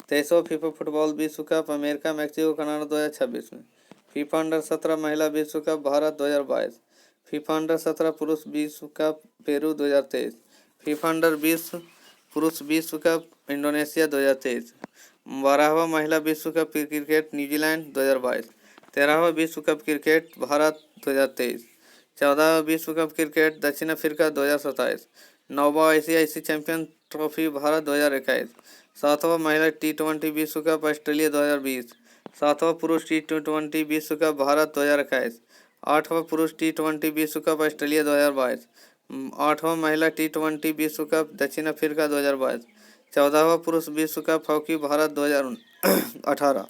Speaker 1: 23वां फीफा फुटबॉल विश्व कप अमेरिका मैक्सिको कनाडा 2026 में। फीफा अंडर 17 महिला विश्व कप भारत 2022। फीफा अंडर 17 पुरुष विश्व कप पेरू 2023। फीफा अंडर 20 पुरुष विश्व कप इंडोनेशिया 2023। 12वां महिला विश्व कप क्रिकेट न्यूजीलैंड 2022। 13वां विश्व कप क्रिकेट भारत 2023। 14वां विश्व कप क्रिकेट दक्षिण अफ्रीका 2027। 9वां आईसीआईसी चैंपियन ट्रॉफी भारत 2021। 7वां महिला T20 विश्व कप ऑस्ट्रेलिया 2020। 7वां पुरुष T20 विश्व कप भारत 2021। 8वां पुरुष T20 विश्व कप ऑस्ट्रेलिया 2022। 8वां महिला T20 विश्व कप दक्षिण अफ्रीका 2022। 14वां पुरुष विश्व कप हॉकी भारत 2018।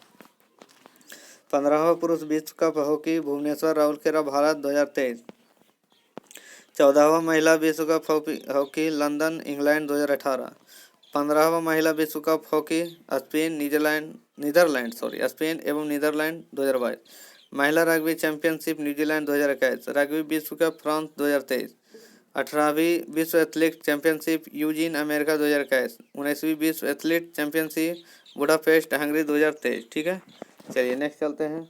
Speaker 1: 15वां पुरुष विश्व कप हॉकी भुवनेश्वर राउरकेला भारत 2023। 14वां महिला विश्व कप हॉकी लंदन इंग्लैंड 2018। 15वां महिला विश्व कप हॉकी स्पेन एवं नीदरलैंड 2022। महिला रग्बी चैंपियनशिप न्यूजीलैंड 2021। रग्बी विश्व कप फ्रांस 2023। 18वीं विश्व एथलेटिक चैंपियनशिप यूजीन अमेरिका 2021। 19वीं विश्व एथलीट चैंपियनशिप बुडापेस्ट हंगरी 2023, ठीक है। चलिए नेक्स्ट चलते हैं।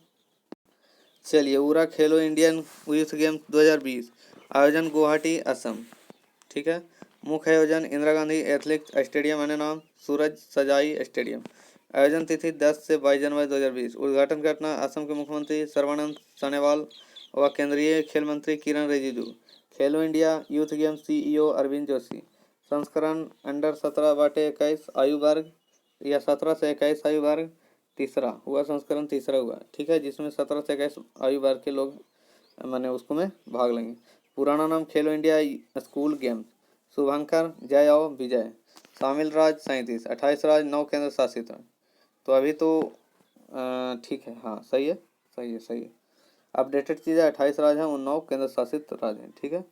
Speaker 1: चलिए उरा खेलो इंडियन यूथ गेम्स 2020 आयोजन गुवाहाटी असम, ठीक है। मुख्य आयोजन इंदिरा गांधी एथलेटिक्स स्टेडियम अन्य नाम सूरज सजाई स्टेडियम। आयोजन तिथि 10 से 22 जनवरी 2020। उद्घाटन घटना असम के मुख्यमंत्री सर्बानंद सोनोवाल व केंद्रीय खेल मंत्री किरण रिजिजू। खेलो India youth games CEO Arvind Joshi. संस्करण अंडर 17/21 आयु वर्ग या 17 से 21 आयु वर्ग तीसरा हुआ, संस्करण तीसरा हुआ, ठीक है, जिसमें 17 से 21 आयु वर्ग के लोग मैंने उसको में भाग लेंगे। पुराना नाम खेलो इंडिया स्कूल गेम्स। शुभंकर जय और विजय। शामिल राज्य 37, 28 राज्य 9 केंद्र शासित हैं। तो अभी तो ठीक है, हाँ सही है, सही है, सही है। अपडेटेड चीज़ है, 28 राज्य हैं और 9 केंद्र शासित राज्य हैं, ठीक है।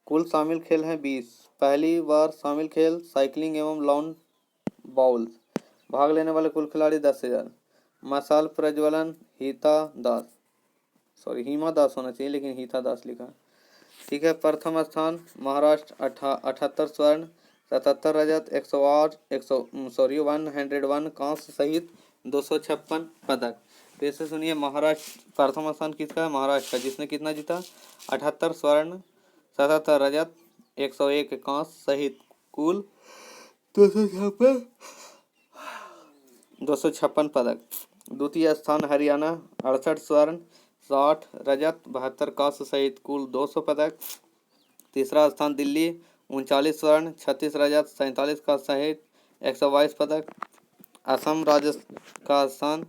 Speaker 1: कुल शामिल खेल हैं 20। पहली बार शामिल खेल साइकिलिंग एवं लॉन बाउल्स। भाग लेने वाले कुल खिलाड़ी 10,000। मसाल प्रज्वलन हिमा दास होना चाहिए लेकिन हिता दास लिखा, ठीक है। प्रथम स्थान महाराष्ट्र 78 स्वर्ण, 77 रजत, 108 101 कांस्य सहित 256 पदक। फिर से सुनिए, महाराष्ट्र प्रथम स्थान किसका है? महाराष्ट्र का, जिसने कितना जीता? 78 स्वर्ण, 77 रजत, 101 कांस्य सहित कुल 256 पदक। द्वितीय स्थान हरियाणा 68 स्वर्ण, 60 रजत, 72 कांस्य सहित कुल 200 पदक। तीसरा स्थान दिल्ली 39 स्वर्ण, 36 रजत, 47 कांस्य सहित 122 पदक। असम राज्य का स्थान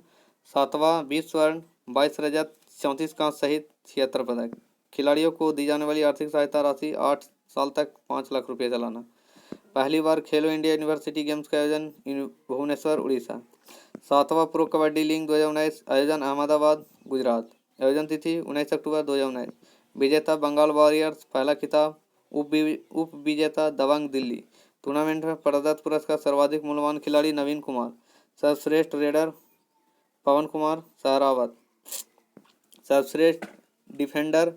Speaker 1: 7वां 20 स्वर्ण, 22 रजत, 34 कांस्य सहित 76 पदक। खिलाड़ियों को दी जाने वाली आर्थिक सहायता राशि 8 साल तक 5 लाख रुपये सालाना। पहली बार खेलो इंडिया यूनिवर्सिटी गेम्स का आयोजन भुवनेश्वर उड़ीसा। 7वां प्रो कबड्डी लीग 2019 आयोजन अहमदाबाद गुजरात। आयोजन तिथि 19 अक्टूबर 2019। विजेता बंगाल वॉरियर्स, पहला खिताब उप विजेता दबंग दिल्ली। टूर्नामेंट में प्रदत्त पुरस्कार सर्वाधिक मूल्यवान खिलाड़ी नवीन कुमार, सर्वश्रेष्ठ रेडर पवन कुमार सहरावत, सर्वश्रेष्ठ defender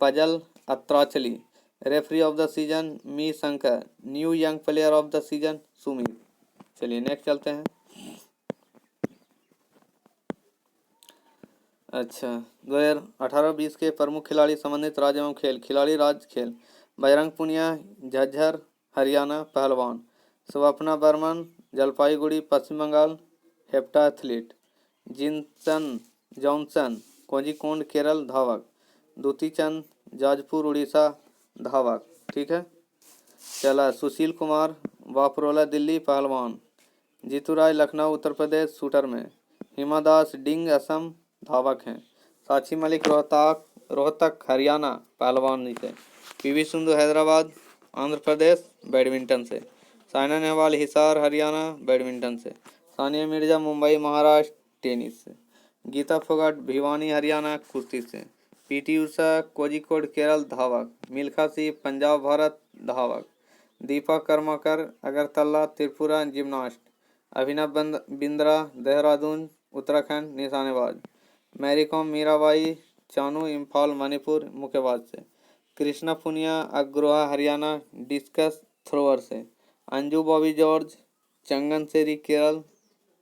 Speaker 1: Fazel Atrachali, referee of the season मी Shankar, new young player of the season Sumit. चलिए नेक्स्ट चलते हैं। अच्छा, 2018-20 के प्रमुख खिलाड़ी संबंधित राज्य एवं खेल। खिलाड़ी राज्य खेल बजरंग पुनिया झज्जर हरियाणा पहलवान, स्वप्ना बर्मन जलपाईगुड़ी पश्चिम बंगाल हेप्टाएथलीट, जिनसन जॉनसन कोझिकोड केरल धावक। दुतीचंद जाजपुर उड़ीसा धावक। ठीक है। चला सुशील कुमार वापरोला दिल्ली पहलवान। जीतूराय लखनऊ उत्तर प्रदेश शूटर में। हिमा दास डिंग असम धावक हैं। साक्षी मलिक रोहतक हरियाणा पहलवान से। पीवी सिंधु हैदराबाद आंध्र प्रदेश बैडमिंटन से। साइना नेहवाल हिसार हरियाणा बैडमिंटन से। सानिया मिर्जा मुंबई महाराष्ट्र टेनिस से। गीता फोगाट भिवानी हरियाणा कुश्ती से। पीटी उषा कोझिकोड केरल धावक। मिल्खा सिंह पंजाब भारत धावक। दीपा कर्माकर अगरतला त्रिपुरा जिम्नास्ट। अभिनव बिंद्रा देहरादून उत्तराखंड निशानेबाज। मैरीकॉम मीराबाई चानू इम्फाल मणिपुर मुक्केबाज से। कृष्णा पुनिया अग्रोहा हरियाणा डिस्कस थ्रोअर से। अंजू बॉबी जॉर्ज चंगनसेरी केरल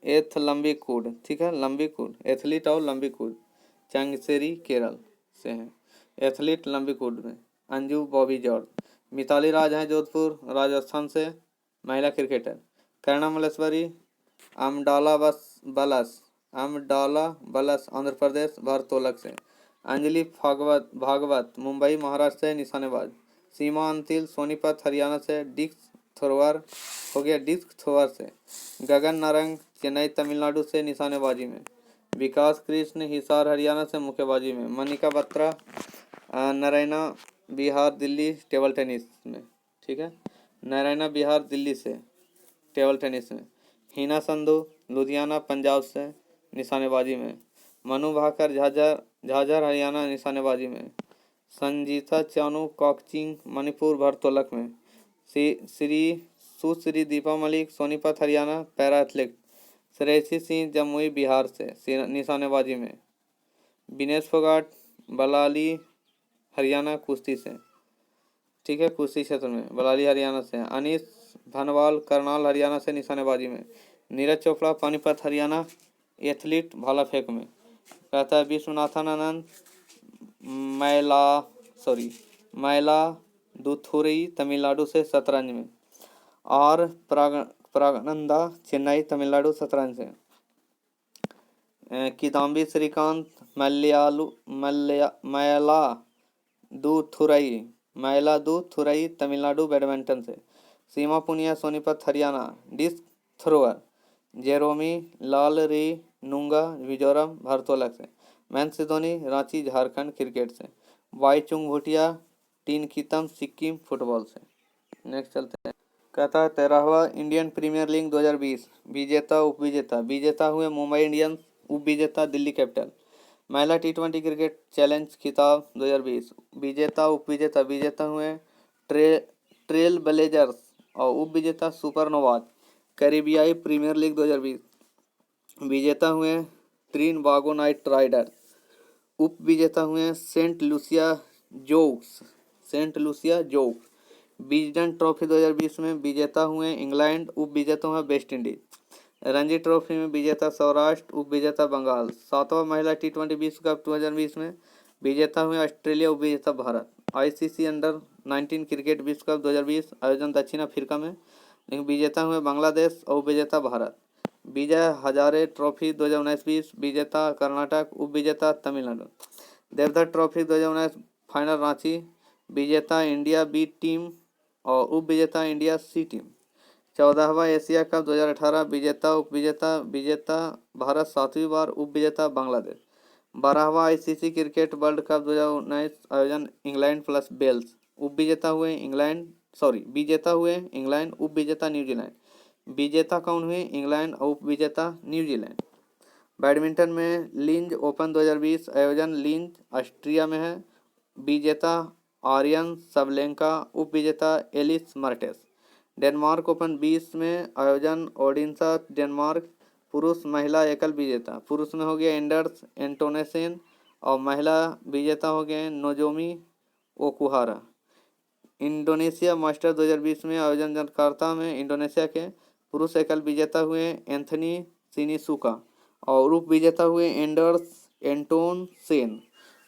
Speaker 1: एथ लंबी कूद। ठीक है, लंबी कूद एथलीट और लंबी कूद चंगसेरी केरल से हैं। एथलीट लंबी कूद में अंजू बॉबी जॉर्ज। मिताली राज हैं जोधपुर राजस्थान से महिला क्रिकेटर। करुणा मल्लेश्वरी अमडाला बलस आंध्र प्रदेश भारोत्तोलक से। अंजलि भागवत मुंबई महाराष्ट्र से निशानेबाज। सीमा अंतिल सोनीपत हरियाणा से डिस्क थ्रोअर हो गया डिस्क थ्रोअर से। गगन नारंग चेन्नई तमिलनाडु से निशानेबाजी में। विकास कृष्ण हिसार हरियाणा से मुक्केबाजी में। मनिका बत्रा नारायणा बिहार दिल्ली टेबल टेनिस में। ठीक है, नारायणा बिहार दिल्ली से टेबल टेनिस में। हिना संधू लुधियाना पंजाब से निशानेबाजी में। मनु भाकर झाझर हरियाणा निशानेबाजी में। संजीता चानू कॉकचिंग मणिपुर भारोत्तोलक में। सुश्री दीपा मलिक सोनीपत हरियाणा पैरा एथलीट। श्रेयसी सिंह जमुई बिहार से निशानेबाजी में। विनेश फोगाट बलाली हरियाणा कुश्ती से। ठीक है, कुश्ती क्षेत्र में बलाली हरियाणा से। अनीस भनवाल करनाल हरियाणा से निशानेबाजी में। नीरज चोपड़ा पानीपत हरियाणा एथलीट भाला फेंक में। कहता है विश्वनाथन आनंद मैला दुथुरई तमिलनाडु से शतरंज में। और प्रागनंदा चेन्नई तमिलनाडु शतरंज से। किदाम्बी श्रीकांत मैलादुथुरई तमिलनाडु बैडमिंटन से। सीमा पुनिया सोनीपत हरियाणा डिस्क थ्रोअर। जेरोमी लाल री नुंगा मिजोरम भारोत्तोलक से। महेंद्र सिंह धोनी रांची झारखंड क्रिकेट से। वाईचुंग भूटिया टिनकितम सिक्किम फुटबॉल से। नेक्स्ट चलते हैं। कहता है 13वां इंडियन प्रीमियर लीग 2020 विजेता उपविजेता। विजेता हुए मुंबई इंडियंस, उपविजेता दिल्ली कैपिटल। महिला टी20 क्रिकेट चैलेंज खिताब 2020 विजेता उपविजेता। विजेता हुए ट्रेल ब्लेजर्स और उपविजेता सुपरनोवाज। कैरिबियाई प्रीमियर लीग 2020 विजेता हुए ट्रिनबागो नाइट राइडर। उपविजेता हुए Saint Lucia Zouks. Wisden trophy 2020 में विजेता हुए इंग्लैंड, उपविजेता हुआ वेस्ट इंडीज। रणजी ट्रॉफी में विजेता सौराष्ट्र, उपविजेता बंगाल। 7वां महिला टी20 विश्व कप 2020 में विजेता हुए ऑस्ट्रेलिया, उपविजेता भारत। आईसीसी अंडर-19 क्रिकेट विश्व कप 2020 आयोजन दक्षिण अफ्रीका में, लेकिन विजेता हुए बांग्लादेश और उपविजेता भारत। विजय हजारे ट्रॉफी 2019-20 विजेता कर्नाटक, उपविजेता तमिलनाडु। देवधर ट्रॉफी 2019 फाइनल रांची, विजेता इंडिया बी टीम और उपविजेता इंडिया सी टीम। 14वां एशिया कप 2018 विजेता उपविजेता विजेता भारत 7वीं बार, उपविजेता बांग्लादेश। 12वां आईसीसी क्रिकेट वर्ल्ड कप 2019 आयोजन इंग्लैंड प्लस वेल्स। विजेता हुए इंग्लैंड, उपविजेता न्यूजीलैंड। विजेता कौन हुए? इंग्लैंड और उपविजेता न्यूजीलैंड। बैडमिंटन में लिंज ओपन 2020 आयोजन लिंज ऑस्ट्रिया में है। विजेता आर्यन सबलेंका, उपविजेता एलिस मर्टेस। डेनमार्क ओपन 20 में आयोजन ओडिनसा डेनमार्क। पुरुष महिला एकल विजेता। पुरुष में हो गया एंडर्स एंटोनेसेन और महिला विजेता हो गए नोजोमी ओकुहारा। इंडोनेशिया मास्टर 2020 में आयोजन जकार्ता में इंडोनेशिया के। पुरुष एकल विजेता हुए एंथनी सिनिसुका और उप विजेता हुए Anders Anton Sen.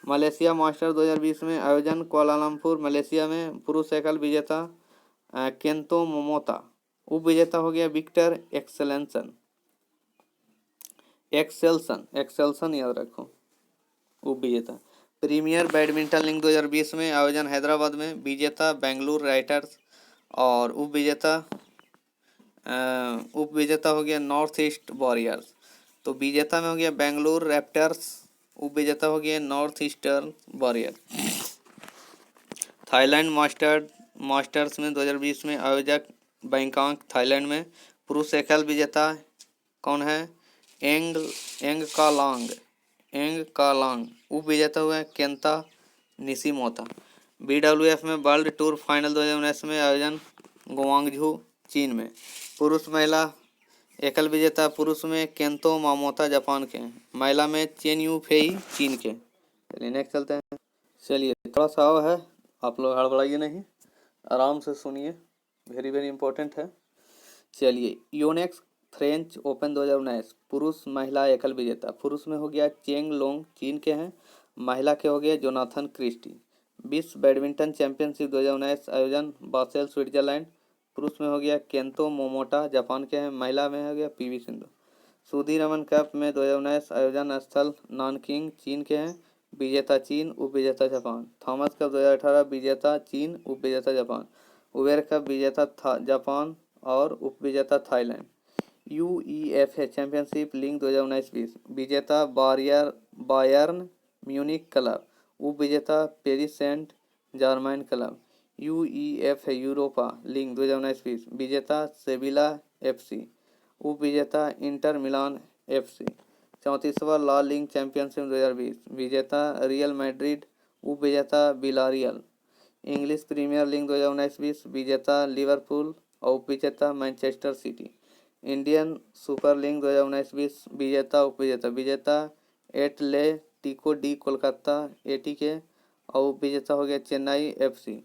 Speaker 1: Malaysia master 2020 में आयोजन कुआलालंपुर मलेशिया में। पुरुष एकल विजेता केंतो मोमोता। उप विजेता हो गया विक्टर एक्सेलेंसन। एक्सेल्सन, एक्सेल्सन याद रखो, उप विजेता। प्रीमियर बैडमिंटन लीग 2020 में आयोजन हैदराबाद में, विजेता बेंगलुरु राइटर्स और उप विजेता हो गया नॉर्थ ईस्ट वॉरियर्स। तो विजेता में हो गया बेंगलुरु रैप्टर्स, उप विजेता हो गया north eastern warriors. Thailand masters में 2020 में आयोजक बैंकॉक थाईलैंड में, पुरुष एकल विजेता कौन है? एंग का लॉन्ग। उप विजेता हुए केंता निशिमोतो। BWF में वर्ल्ड टूर फाइनल 2019 में आयोजन गुआंगझू चीन में, पुरुष महिला एकल विजेता, पुरुष में केंतो मामोता जापान के, महिला में चेन यू फेई चीन के। चलिए नेक्स्ट चलते हैं। चलिए थोड़ा सा और है, आप लोग हड़बड़ाइए नहीं, आराम से सुनिए, वेरी वेरी इंपॉर्टेंट है। चलिए योनेक्स फ्रेंच ओपन 2019 पुरुष महिला एकल विजेता, पुरुष में हो गया चेंग लोंग चीन के हैं, महिला के हो गए जोनाथन क्रिस्टी। विश्व बैडमिंटन चैंपियनशिप 2019 आयोजन बासेल स्विट्जरलैंड, पुरुष में हो गया केंतो मोमोटा जापान के हैं, महिला में हो गया PV सिंधु। सुधीरमन कप में 2019 आयोजन स्थल नानकिंग चीन के हैं, विजेता चीन, उप विजेता जापान। थॉमस कप 2018 विजेता चीन, उप विजेता जापान। उबेर कप विजेता जापान और उप विजेता थाईलैंड। UEFA चैंपियनशिप लीग 2019-20 विजेता बायर्न म्यूनिक क्लब, उप विजेता Paris Saint Germain club. UEFA Europa league 2019-20 विजेता सेविला FC, उप विजेता इंटर मिलान FC। 34वां ला लीग चैंपियनशिप 2020 विजेता रियल मैड्रिड, उप विजेता विलारियल। इंग्लिश प्रीमियर लीग 2019-20 विजेता लिवरपूल और उप विजेता Manchester city. Indian super league 2019-20 विजेता उप विजेता एटलेटिको डी कोलकाता ATK और उप विजेता हो गया चेन्नई FC।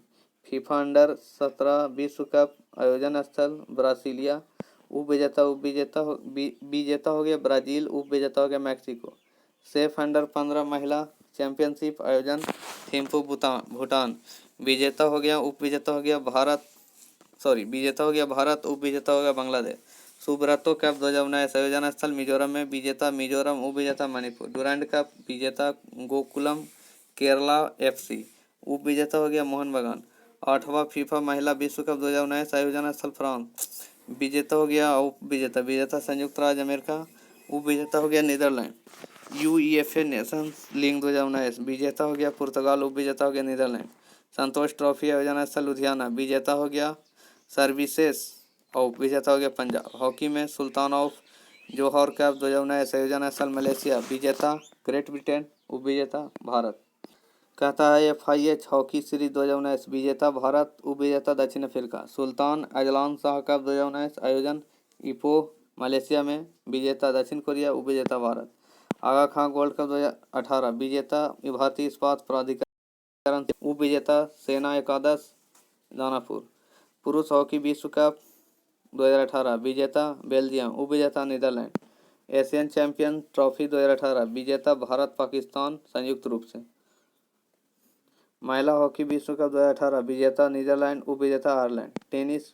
Speaker 1: फीफा अंडर 17 विश्व कप आयोजन स्थल ब्रासीलिया, उप विजेता हो गया ब्राजील, उप विजेता हो गया मैक्सिको। सेफ अंडर 15 महिला चैंपियनशिप आयोजन थिम्पू भूटान, विजेता हो गया उप विजेता हो गया विजेता हो गया भारत, उप विजेता हो गया बांग्लादेश। सुब्रतो कप 2019 आयोजन स्थल मिजोरम में, विजेता मिजोरम, उप विजेता मणिपुर। डुरांड कप विजेता गोकुलम केरला FC, उप विजेता हो गया मोहन बगान। 8वां फीफा महिला विश्व कप 2019 आयोजन स्थल फ्रांस, विजेता हो गया उप विजेता संयुक्त राज्य अमेरिका, उप विजेता हो गया नीदरलैंड। UEFA नेशंस लीग 2019 विजेता हो गया पुर्तगाल, उप विजेता हो गया नीदरलैंड। संतोष ट्रॉफी आयोजन स्थल लुधियाना, विजेता हो गया सर्विसेस और विजेता हो गया पंजाब। हॉकी में सुल्तान ऑफ जोहर कप 2019 आयोजन स्थल मलेशिया, विजेता ग्रेट ब्रिटेन, उप विजेता भारत। कहता है FIH हॉकी सीरीज 2019 विजेता भारत, उप विजेता दक्षिण Africa. Sultan Azlan Shah cup 2019 आयोजन इपो मलेशिया में, विजेता दक्षिण कोरिया, उप विजेता भारत। आगा खां गोल्ड कप 2018 विजेता भारतीय इस्पात प्राधिकरण, उप विजेता सेना एकादश दानापुर। पुरुष हॉकी विश्व कप 2018 विजेता बेल्जियम, उप विजेता नीदरलैंड। एशियन चैंपियन ट्रॉफी 2018 विजेता भारत पाकिस्तान संयुक्त रूप से। महिला हॉकी विश्व कप 2018 विजेता नीदरलैंड, उप विजेता आयरलैंड। टेनिस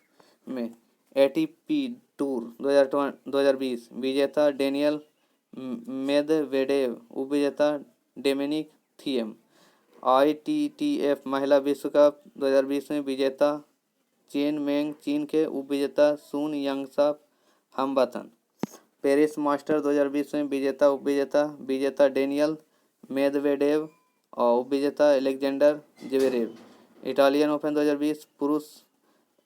Speaker 1: में ATP टूर 2020 विजेता डेनियल मेदवेडेव, उप विजेता डोमिनिक थिएम। ITTF महिला विश्व कप 2020 में विजेता चेन मेंग चीन के, उप विजेता सुन यंगसा हमबतन। पेरिस मास्टर 2020 में विजेता उप विजेता डेनियल मेदवेडेव और उप विजेता अलेक्जेंडर ज्वेरेव। इटालियन ओपन 2020 पुरुष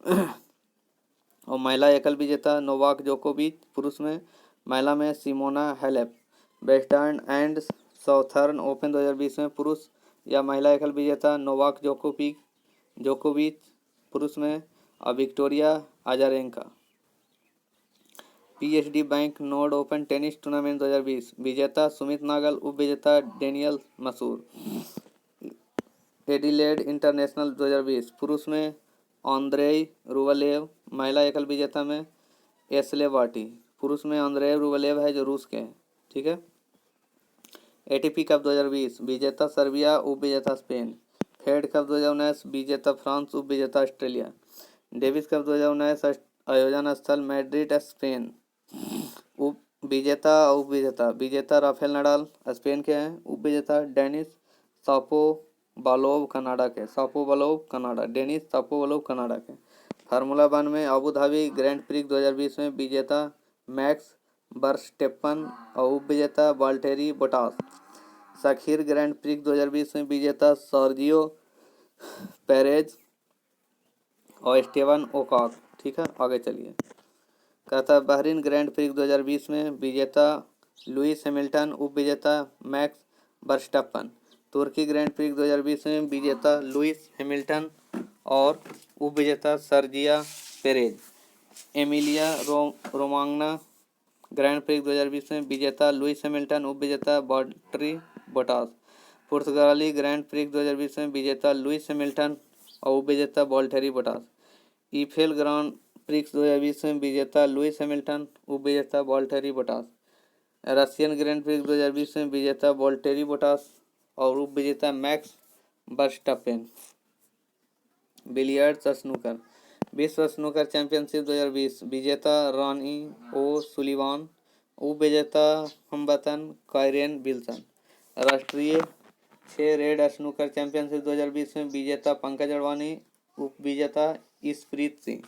Speaker 1: और महिला एकल विजेता नोवाक जोकोविच, पुरुष में, महिला में Simona Halep. Western and southern open 2020 में पुरुष या महिला एकल विजेता नोवाक जोकोविच, पुरुष में, और Victoria Azarenka. PSD bank node open tennis tournament 2020 विजेता सुमित नागल, उप विजेता डेनियल मसूर। एडिलेड इंटरनेशनल 2020 पुरुष में आंद्रेई रूबलेव, महिला एकल विजेता में एशले बार्टी, पुरुष में आंद्रेई रूबलेव है जो रूस के हैं, ठीक है। ATP कप 2020 विजेता सर्बिया, उप विजेता स्पेन। फेड कप 2019 विजेता फ्रांस, उप विजेता ऑस्ट्रेलिया। डेविस कप 2019 आयोजन स्थल मैड्रिड स्पेन, उप विजेता और उपविजेता। विजेता राफेल नडाल स्पेन के हैं। उपविजेता डेनिस शापोवालोव कनाडा के। Shapovalov Canada, Denis Shapovalov Canada के। फार्मूला 1 में अबू धाबी ग्रैंड प्रिक्स 2020 में विजेता मैक्स वर्स्टेपन और उपविजेता Valtteri Bottas. Sakhir grand prix 2020 में विजेता सर्जियो पेरेज और स्टेवन ओकॉक। ठीक है, आगे चलिए। कहता है बहरीन ग्रैंड प्रिक्स 2020 में विजेता लुइस हैमिल्टन, उपविजेता मैक्स वर्स्टप्पन। तुर्की ग्रैंड प्रिक्स 2020 में विजेता लुइस हैमिल्टन और उपविजेता Sergio Perez. Emilia Romagna grand prix 2020 में विजेता लुइस हैमिल्टन, उपविजेता वाल्टेरी बोटास। पुर्तगाली ग्रैंड प्रिक्स 2020 में विजेता लुइस हैमिल्टन और उपविजेता Valtteri Bottas. Eifel grand prix 2020 में विजेता लुइस हैमिल्टन, उपविजेता Valtteri Bottas. Russian grand prix 2020 में विजेता वाल्टेरी बोटास और उपविजेता मैक्स वर्स्टप्पेन। Billiards snooker. विश्व स्नूकर चैंपियनशिप 2020 विजेता रॉनी ओ सुलिवान, उपविजेता हमवतन कायरेन विल्सन। राष्ट्रीय 6 रेड स्नूकर चैंपियनशिप 2020 में विजेता पंकज अडवाणी, उपविजेता ईशप्रीत सिंह।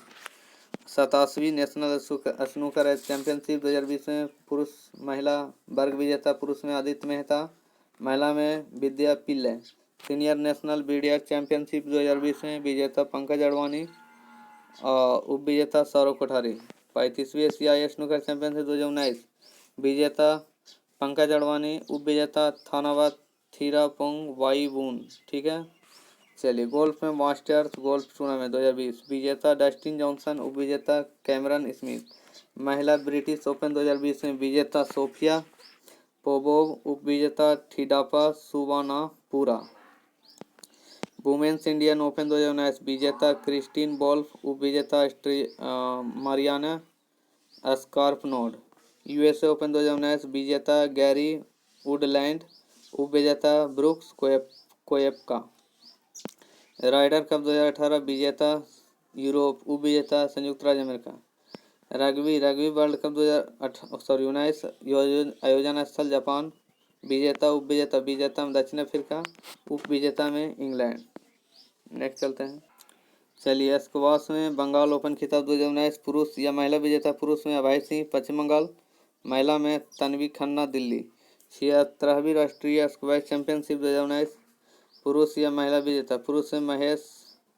Speaker 1: 87वीं नेशनल स्नूकर चैंपियनशिप 2020 में पुरुष महिला वर्ग विजेता पुरुष में आदित्य मेहता, महिला में विद्या पिल्ले। सीनियर नेशनल बिलियर्ड चैंपियनशिप 2020 में विजेता पंकज अडवाणी और उपविजेता सौरव कोठारी। 35वीं एशियाई स्नूकर चैंपियनशिप 2019 विजेता पंकज अडवाणी, उपविजेता थानावत थीरापोंग वाईबून। ठीक है, चलिए। गोल्फ में मास्टर्स गोल्फ टूर्नामेंट 2020 विजेता डस्टिन जॉनसन, उपविजेता कैमरन स्मिथ। महिला ब्रिटिश ओपन 2020 में विजेता सोफिया पोपोव, उपविजेता थिडापा सुवानापुरा। वुमेन्स इंडियन ओपन 2019 विजेता क्रिस्टीन वोल्फ, उपविजेता मारियाना स्कारपनोड। यूएसए ओपन 2019 विजेता गैरी वुडलैंड, उपविजेता ब्रुक्स कोएप्का। राइडर कप 2018 विजेता यूरोप, उपविजेता संयुक्त राज्य अमेरिका। रग्बी वर्ल्ड कप 2019 आयोजन स्थल जापान, विजेता उपविजेता विजेता में दक्षिण अफ्रीका, उपविजेता में इंग्लैंड। नेक्स्ट चलते हैं। चलिए, स्क्वाश में बंगाल ओपन खिताब 2019 पुरुष या महिला विजेता पुरुष में अभय सिंह पश्चिम बंगाल, महिला में तन्वी खन्ना दिल्ली। 76वीं राष्ट्रीय स्क्वैश चैंपियनशिप 2019 पुरुष या महिला विजेता पुरुष में महेश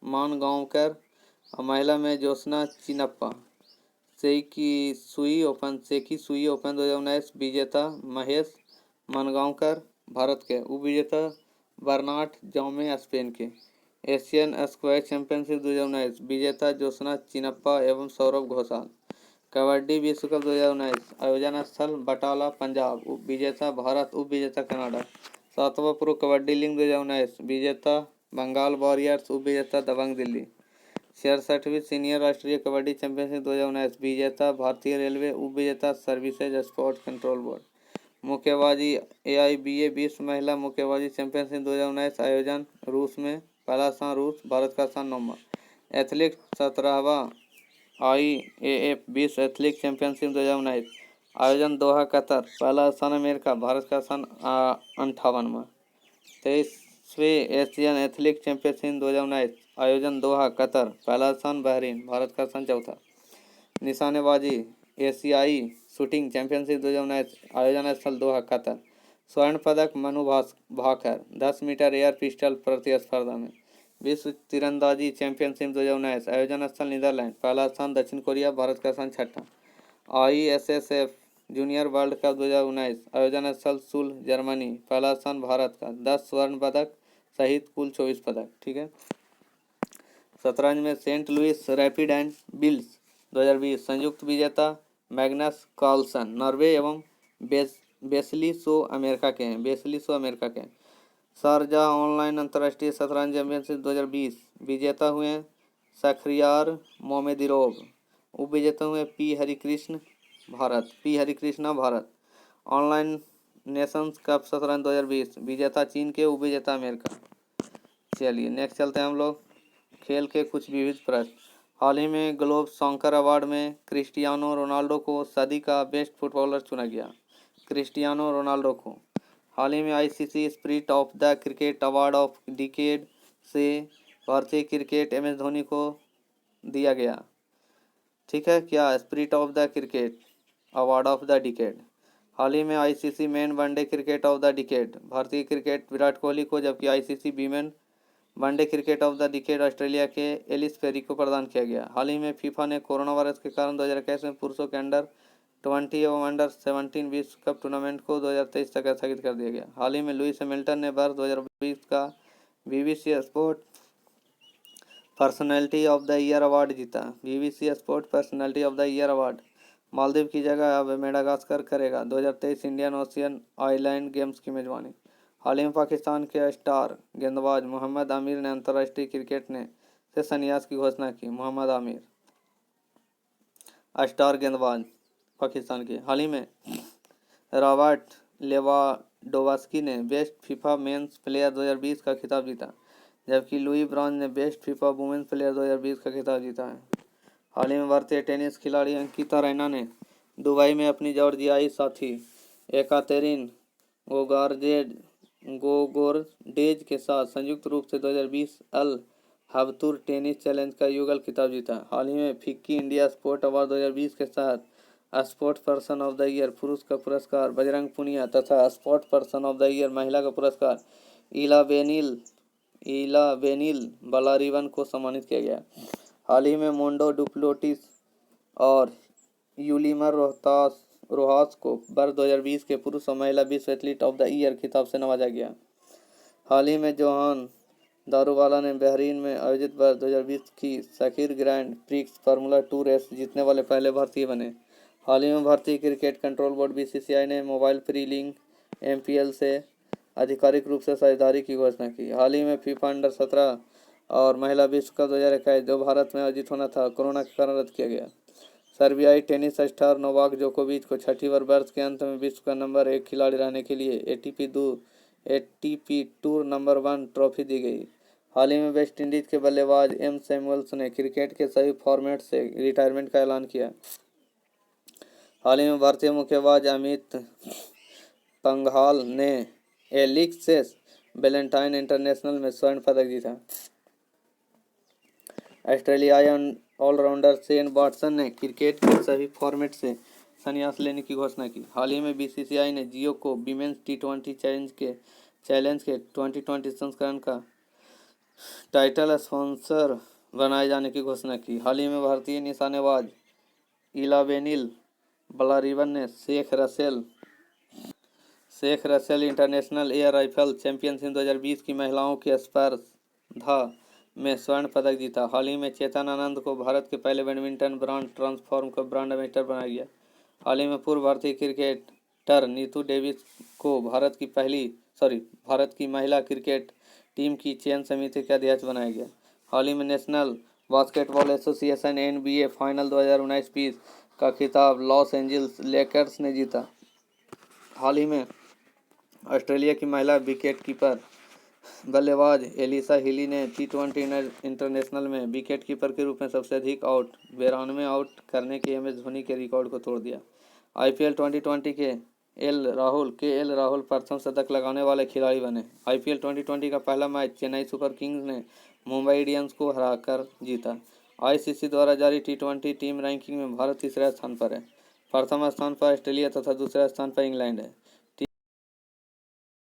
Speaker 1: मानगांवकर और महिला में ज्योत्सना चिनप्पा। सेकी सुई ओपन 2019 विजेता महेश मानगांवकर भारत के, उपविजेता बर्नार्ड जौमे स्पेन के। एशियन स्क्वैश चैंपियनशिप 2019 विजेता ज्योत्सना चिनप्पा एवं सौरभ घोषाल। कबड्डी विश्व कप 2019 आयोजन स्थल बटाला पंजाब, विजेता भारत, उपविजेता कनाडा। 7वां प्रो कबड्डी लीग 2019 विजेता बंगाल वॉरियर्स, उपविजेता दबंग दिल्ली। 66वीं सीनियर राष्ट्रीय कबड्डी चैंपियनशिप 2019 विजेता भारतीय रेलवे, उपविजेता सर्विसेज स्पोर्ट कंट्रोल बोर्ड। मुक्केबाजी AIBA विश्व महिला मुक्केबाजी चैंपियनशिप 2019 आयोजन रूस में, पहला स्थान रूस, भारत का स्थान 9वां। एथलेटिक्स 17वां IAAF विश्व एथलेटिक्स चैंपियनशिप 2019 आयोजन दोहा कतर, पहला स्थान अमेरिका, भारत का स्थान 58वां। 23वें एशियन एथलेटिक्स चैंपियनशिप 2019 आयोजन दोहा कतर, पहला स्थान बहरीन, भारत का स्थान चौथा। निशानेबाजी एशियाई शूटिंग चैंपियनशिप 2019 आयोजन स्थल दोहा कतर, स्वर्ण पदक Manu Bhaker 10 metre air pistol प्रतिस्पर्धा में। विश्व तीरंदाजी चैंपियनशिप 2019 आयोजन स्थल नीदरलैंड, पहला स्थान दक्षिण कोरिया, भारत का स्थान छठा। ISSF जूनियर वर्ल्ड कप 2019 आयोजन स्थल सुल जर्मनी, पहला स्थान भारत का, 10 स्वर्ण पदक सहित कुल 24 पदक। ठीक है। शतरंज में Saint Louis rapid and blitz 2020 संयुक्त विजेता मैग्नस कार्लसन नॉर्वे एवं बेसलिसो अमेरिका के हैं। शारजा ऑनलाइन अंतर्राष्ट्रीय शतरंज चैंपियनशिप 2020 विजेता हुए शखरियार मोमेदिरोव, उपविजेता हुए P Harikrishna Bharat. Online Nations cup शतरंज 2020 विजेता चीन के, उपविजेता अमेरिका। चलिए नेक्स्ट चलते हैं हम लोग। खेल के कुछ विविध प्रश्न। हाल ही में ग्लोब सॉकर अवार्ड में क्रिस्टियानो रोनाल्डो को सदी का बेस्ट फुटबॉलर चुना गया। क्रिस्टियानो रोनाल्डो को हाल ही में ICC spirit of the cricket award of decade से भारतीय क्रिकेट एम एस धोनी को दिया गया। ठीक है, क्या spirit of the cricket award of the decade. हाल ही में ICC men one day cricket of the decade भारतीय क्रिकेट विराट कोहली को, जबकि ICC women one day cricket of the decade Australia के एलिस पेरी को प्रदान किया गया। हाल ही में फीफा ने कोरोना वायरस के कारण 2021 में पुरुषों के अंडर-20 एवं अंडर-17 विश्व कप टूर्नामेंट को 2023 तक स्थगित कर दिया गया। हाल ही में लुइस हैमिल्टन ने वर्ष 2020 का BBC sport personality of the year award जीता। BBC sport personality of the year award Maldives की जगह अब मेडागास्कर करेगा 2023 इंडियन ओशियन आइलैंड गेम्स की मेजबानी। हाल ही में पाकिस्तान के स्टार गेंदबाज मोहम्मद आमिर ने अंतर्राष्ट्रीय क्रिकेट ने से संन्यास की घोषणा की। मोहम्मद आमिर स्टार गेंदबाज पाकिस्तान के। हाल ही में रॉबर्ट लेवाडोवस्की ने बेस्ट फीफा मेंस प्लेयर 2020 का खिताब जीता, जबकि लुई ब्रॉन्ज ने बेस्ट फीफा वुमेन्स प्लेयर 2020 का खिताब जीता है। हाल ही में भारतीय टेनिस खिलाड़ी अंकिता रैना ने दुबई में अपनी जॉर्जियाई साथी एकातेरिन गोगोरडेज के साथ संयुक्त रूप से 2020 अल हबतूर टेनिस चैलेंज का युगल खिताब जीता। हाल ही में फिक्की इंडिया स्पोर्ट अवार्ड 2020 के साथ sport person of the year पुरुष का पुरस्कार बजरंग पुनिया तथा sport person of the year महिला का पुरस्कार इला बेनिल बलारिवन को सम्मानित किया गया। हाल ही में मोंडो डुप्लोटिस और यूलिमर रोहास को वर्ष 2020 के पुरुष और महिला विश्व एथलीट ऑफ द ईयर खिताब से नवाजा गया। हाल ही में जोहान दारूवाला ने बहरीन में आयोजित वर्ष 2020 की Sakhir grand prix formula 2 race जीतने वाले पहले भारतीय बने। हाल ही में भारतीय क्रिकेट कंट्रोल बोर्ड बीसीसीआई ने मोबाइल प्री लीग एमपीएल से आधिकारिक रूप से साझेदारी की घोषणा की। हाल ही में फीफा अंडर 17 और महिला विश्व कप 2021 जो भारत में आयोजित होना था, कोरोना के कारण रद्द किया गया। सर्बियाई टेनिस स्टार नोवाक जोकोविच को छठी बार वर्ष के अंत में विश्व का नंबर 1 खिलाड़ी रहने के लिए एटीपी टूर नंबर 1 ट्रॉफी दी गई। हाल ही में वेस्ट इंडीज के बल्लेबाज एम सैमुअल्स ने क्रिकेट के सभी फॉर्मेट से रिटायरमेंट का ऐलान किया। हाल ही में भारतीय मुक्केबाज अमित पंघाल ने एलिक्स वैलेंटाइन इंटरनेशनल में स्वर्ण पदक जीता। ऑस्ट्रेलियाई ऑलराउंडर शेन वॉटसन ने क्रिकेट के सभी फॉर्मेट से संन्यास लेने की घोषणा की। हाल ही में बीसीसीआई ने जियो को विमेंस टी20 चैलेंज के 2020 संस्करण का टाइटल स्पॉन्सर बनाए जाने की घोषणा की। हाल ही में भारतीय निशानेबाज इलावेनिल बलारिवन ने Sheikh Russel international air rifle championship 2020 की महिलाओं की स्पर्धा में स्वर्ण पदक जीता। हाल ही में चेतन आनंद को भारत के पहले बैडमिंटन ब्रांड ट्रांसफॉर्म का ब्रांड एम्बेसडर बनाया गया। हाल ही में पूर्व भारतीय क्रिकेटर नीतू डेविस को भारत की महिला क्रिकेट टीम की चयन समिति के अध्यक्ष बनाया गया। हाल ही में national basketball association NBA final 2019-20 का खिताब लॉस एंजल्स लेकर्स ने जीता। हाल ही में ऑस्ट्रेलिया की महिला विकेट कीपर बल्लेबाज एलिसा हिली ने टी20 इंटरनेशनल में विकेट कीपर के रूप में सबसे अधिक 92 आउट करने के MS धोनी के रिकॉर्ड को तोड़ दिया। IPL 2020 के एल राहुल प्रथम शतक लगाने वाले खिलाड़ी बने। IPL 2020 का पहला मैच चेन्नई सुपर किंग्स ने मुंबई इंडियंस को हराकर जीता। ICC द्वारा जारी टी20 टीम रैंकिंग में भारत तीसरे स्थान पर है। प्रथम स्थान पर ऑस्ट्रेलिया तथा दूसरे स्थान पर इंग्लैंड है।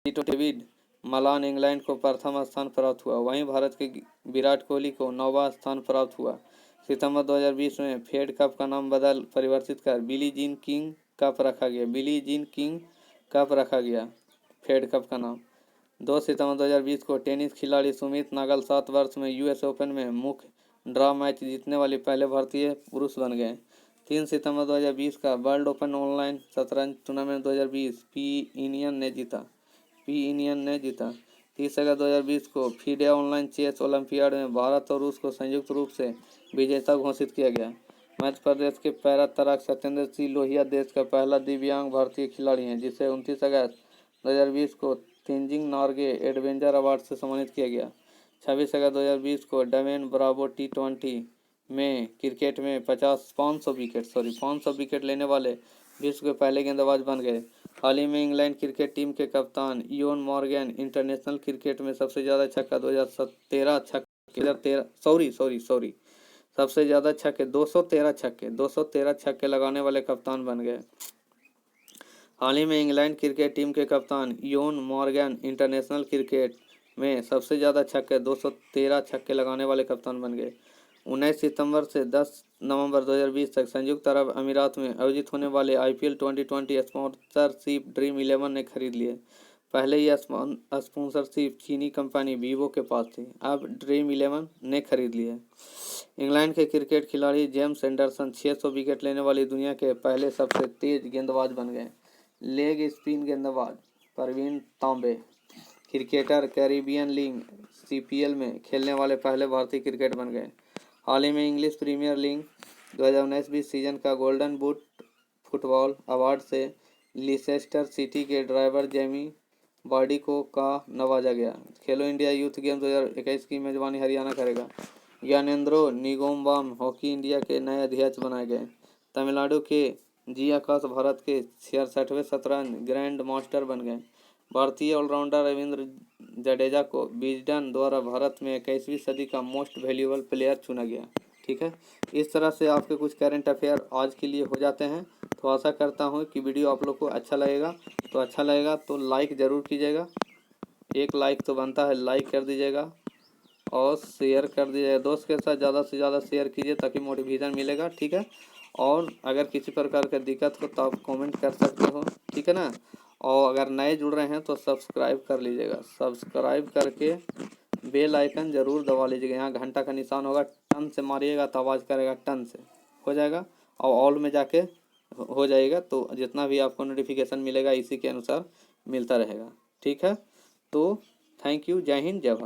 Speaker 1: डेविड मलान इंग्लैंड को प्रथम स्थान प्राप्त हुआ, वहीं भारत के विराट कोहली को 9वां स्थान प्राप्त हुआ। सितंबर 2020 में फेड कप का नाम परिवर्तित कर बिली जीन किंग कप रखा गया। फेड कप का नाम 2 सितंबर 2020 को टेनिस खिलाड़ी सुमित नागल 7 वर्ष में US ओपन में मुख्य ड्रॉ मैच जीतने वाले पहले भारतीय पुरुष बन गए। 3 सितंबर 2020 का वर्ल्ड ओपन ऑनलाइन शतरंज टूर्नामेंट 2020 पी इनियन ने जीता। 30 अगस्त 2020 को FIDE ऑनलाइन चेस ओलंपियाड में भारत और रूस को संयुक्त रूप से विजेता घोषित किया गया। मध्य प्रदेश के पैरा तैराक सत्येंद्र सिंह लोहिया देश का पहला दिव्यांग भारतीय खिलाड़ी हैं, जिसे 29 अगस्त 2020 को तेंजिंग नॉर्गे एडवेंचर अवार्ड से सम्मानित किया गया। 26 अगस्त 2020 को डेवेन ब्रावो टी20 में क्रिकेट में 500 विकेट लेने वाले विश्व के पहले गेंदबाज बन गए। हाल ही में इंग्लैंड क्रिकेट टीम के कप्तान इयोन मॉर्गन इंटरनेशनल क्रिकेट में सबसे ज़्यादा छक्का 2013 छक्के सॉरी सबसे ज़्यादा छक्के 213 छक्के लगाने वाले कप्तान बन गए। हाल ही में इंग्लैंड क्रिकेट टीम के कप्तान इयोन मॉर्गन इंटरनेशनल क्रिकेट में सबसे ज़्यादा छक्के 213 छक्के लगाने वाले कप्तान बन गए। 19 सितंबर से 10 नवंबर 2020 तक संयुक्त अरब अमीरात में आयोजित होने वाले IPL 2020 स्पॉन्सरशिप ड्रीम 11 ने खरीद लिए। पहले यह स्पॉन्सरशिप चीनी कंपनी वीवो के पास थी, अब ड्रीम 11 ने खरीद ली है। इंग्लैंड के क्रिकेट खिलाड़ी जेम्स एंडरसन 600 विकेट लेने वाली दुनिया के पहले सबसे तेज गेंदबाज बन गए। लेग स्पिन गेंदबाज प्रवीण तांबे क्रिकेटर कैरिबियन लीग CPL में खेलने वाले पहले भारतीय क्रिकेट बन गए। हाल ही में इंग्लिश प्रीमियर लीग 2019-20 सीजन का गोल्डन बूट फुटबॉल अवार्ड से लीसेस्टर सिटी के ड्राइवर जेमी वार्डी को का नवाजा गया। खेलो इंडिया यूथ गेम 2021 की मेजबानी हरियाणा करेगा। ज्ञानेंद्रो निंगोमबाम हॉकी इंडिया के नए अध्यक्ष बनाए गए। तमिलनाडु के जी आकाश भारत के 66वें शतरंज ग्रैंड मास्टर बन गए। भारतीय ऑलराउंडर रविंद्र जडेजा को विजडन द्वारा भारत में 21वीं सदी का मोस्ट वैल्यूएबल प्लेयर चुना गया। ठीक है, इस तरह से आपके कुछ करंट अफेयर आज के लिए हो जाते हैं। तो आशा करता हूँ कि वीडियो आप लोग को अच्छा लगेगा तो लाइक ज़रूर कीजिएगा। एक लाइक तो बनता है, लाइक कर दीजिएगा और शेयर कर दीजिएगा। दोस्त के साथ ज़्यादा से ज़्यादा शेयर कीजिए ताकि मोटिवेशन मिलेगा। ठीक है, और अगर किसी प्रकार का दिक्कत हो तो आप कमेंट कर सकते हो। ठीक है ना, और अगर नए जुड़ रहे हैं तो सब्सक्राइब कर लीजिएगा। सब्सक्राइब करके बेल आइकन ज़रूर दबा लीजिएगा। यहाँ घंटा का निशान होगा, टन से मारिएगा तो आवाज़ करेगा, टन से हो जाएगा और ऑल में जाके हो जाएगा। तो जितना भी आपको नोटिफिकेशन मिलेगा इसी के अनुसार मिलता रहेगा। ठीक है, तो थैंक यू। जय हिंद, जय भारत।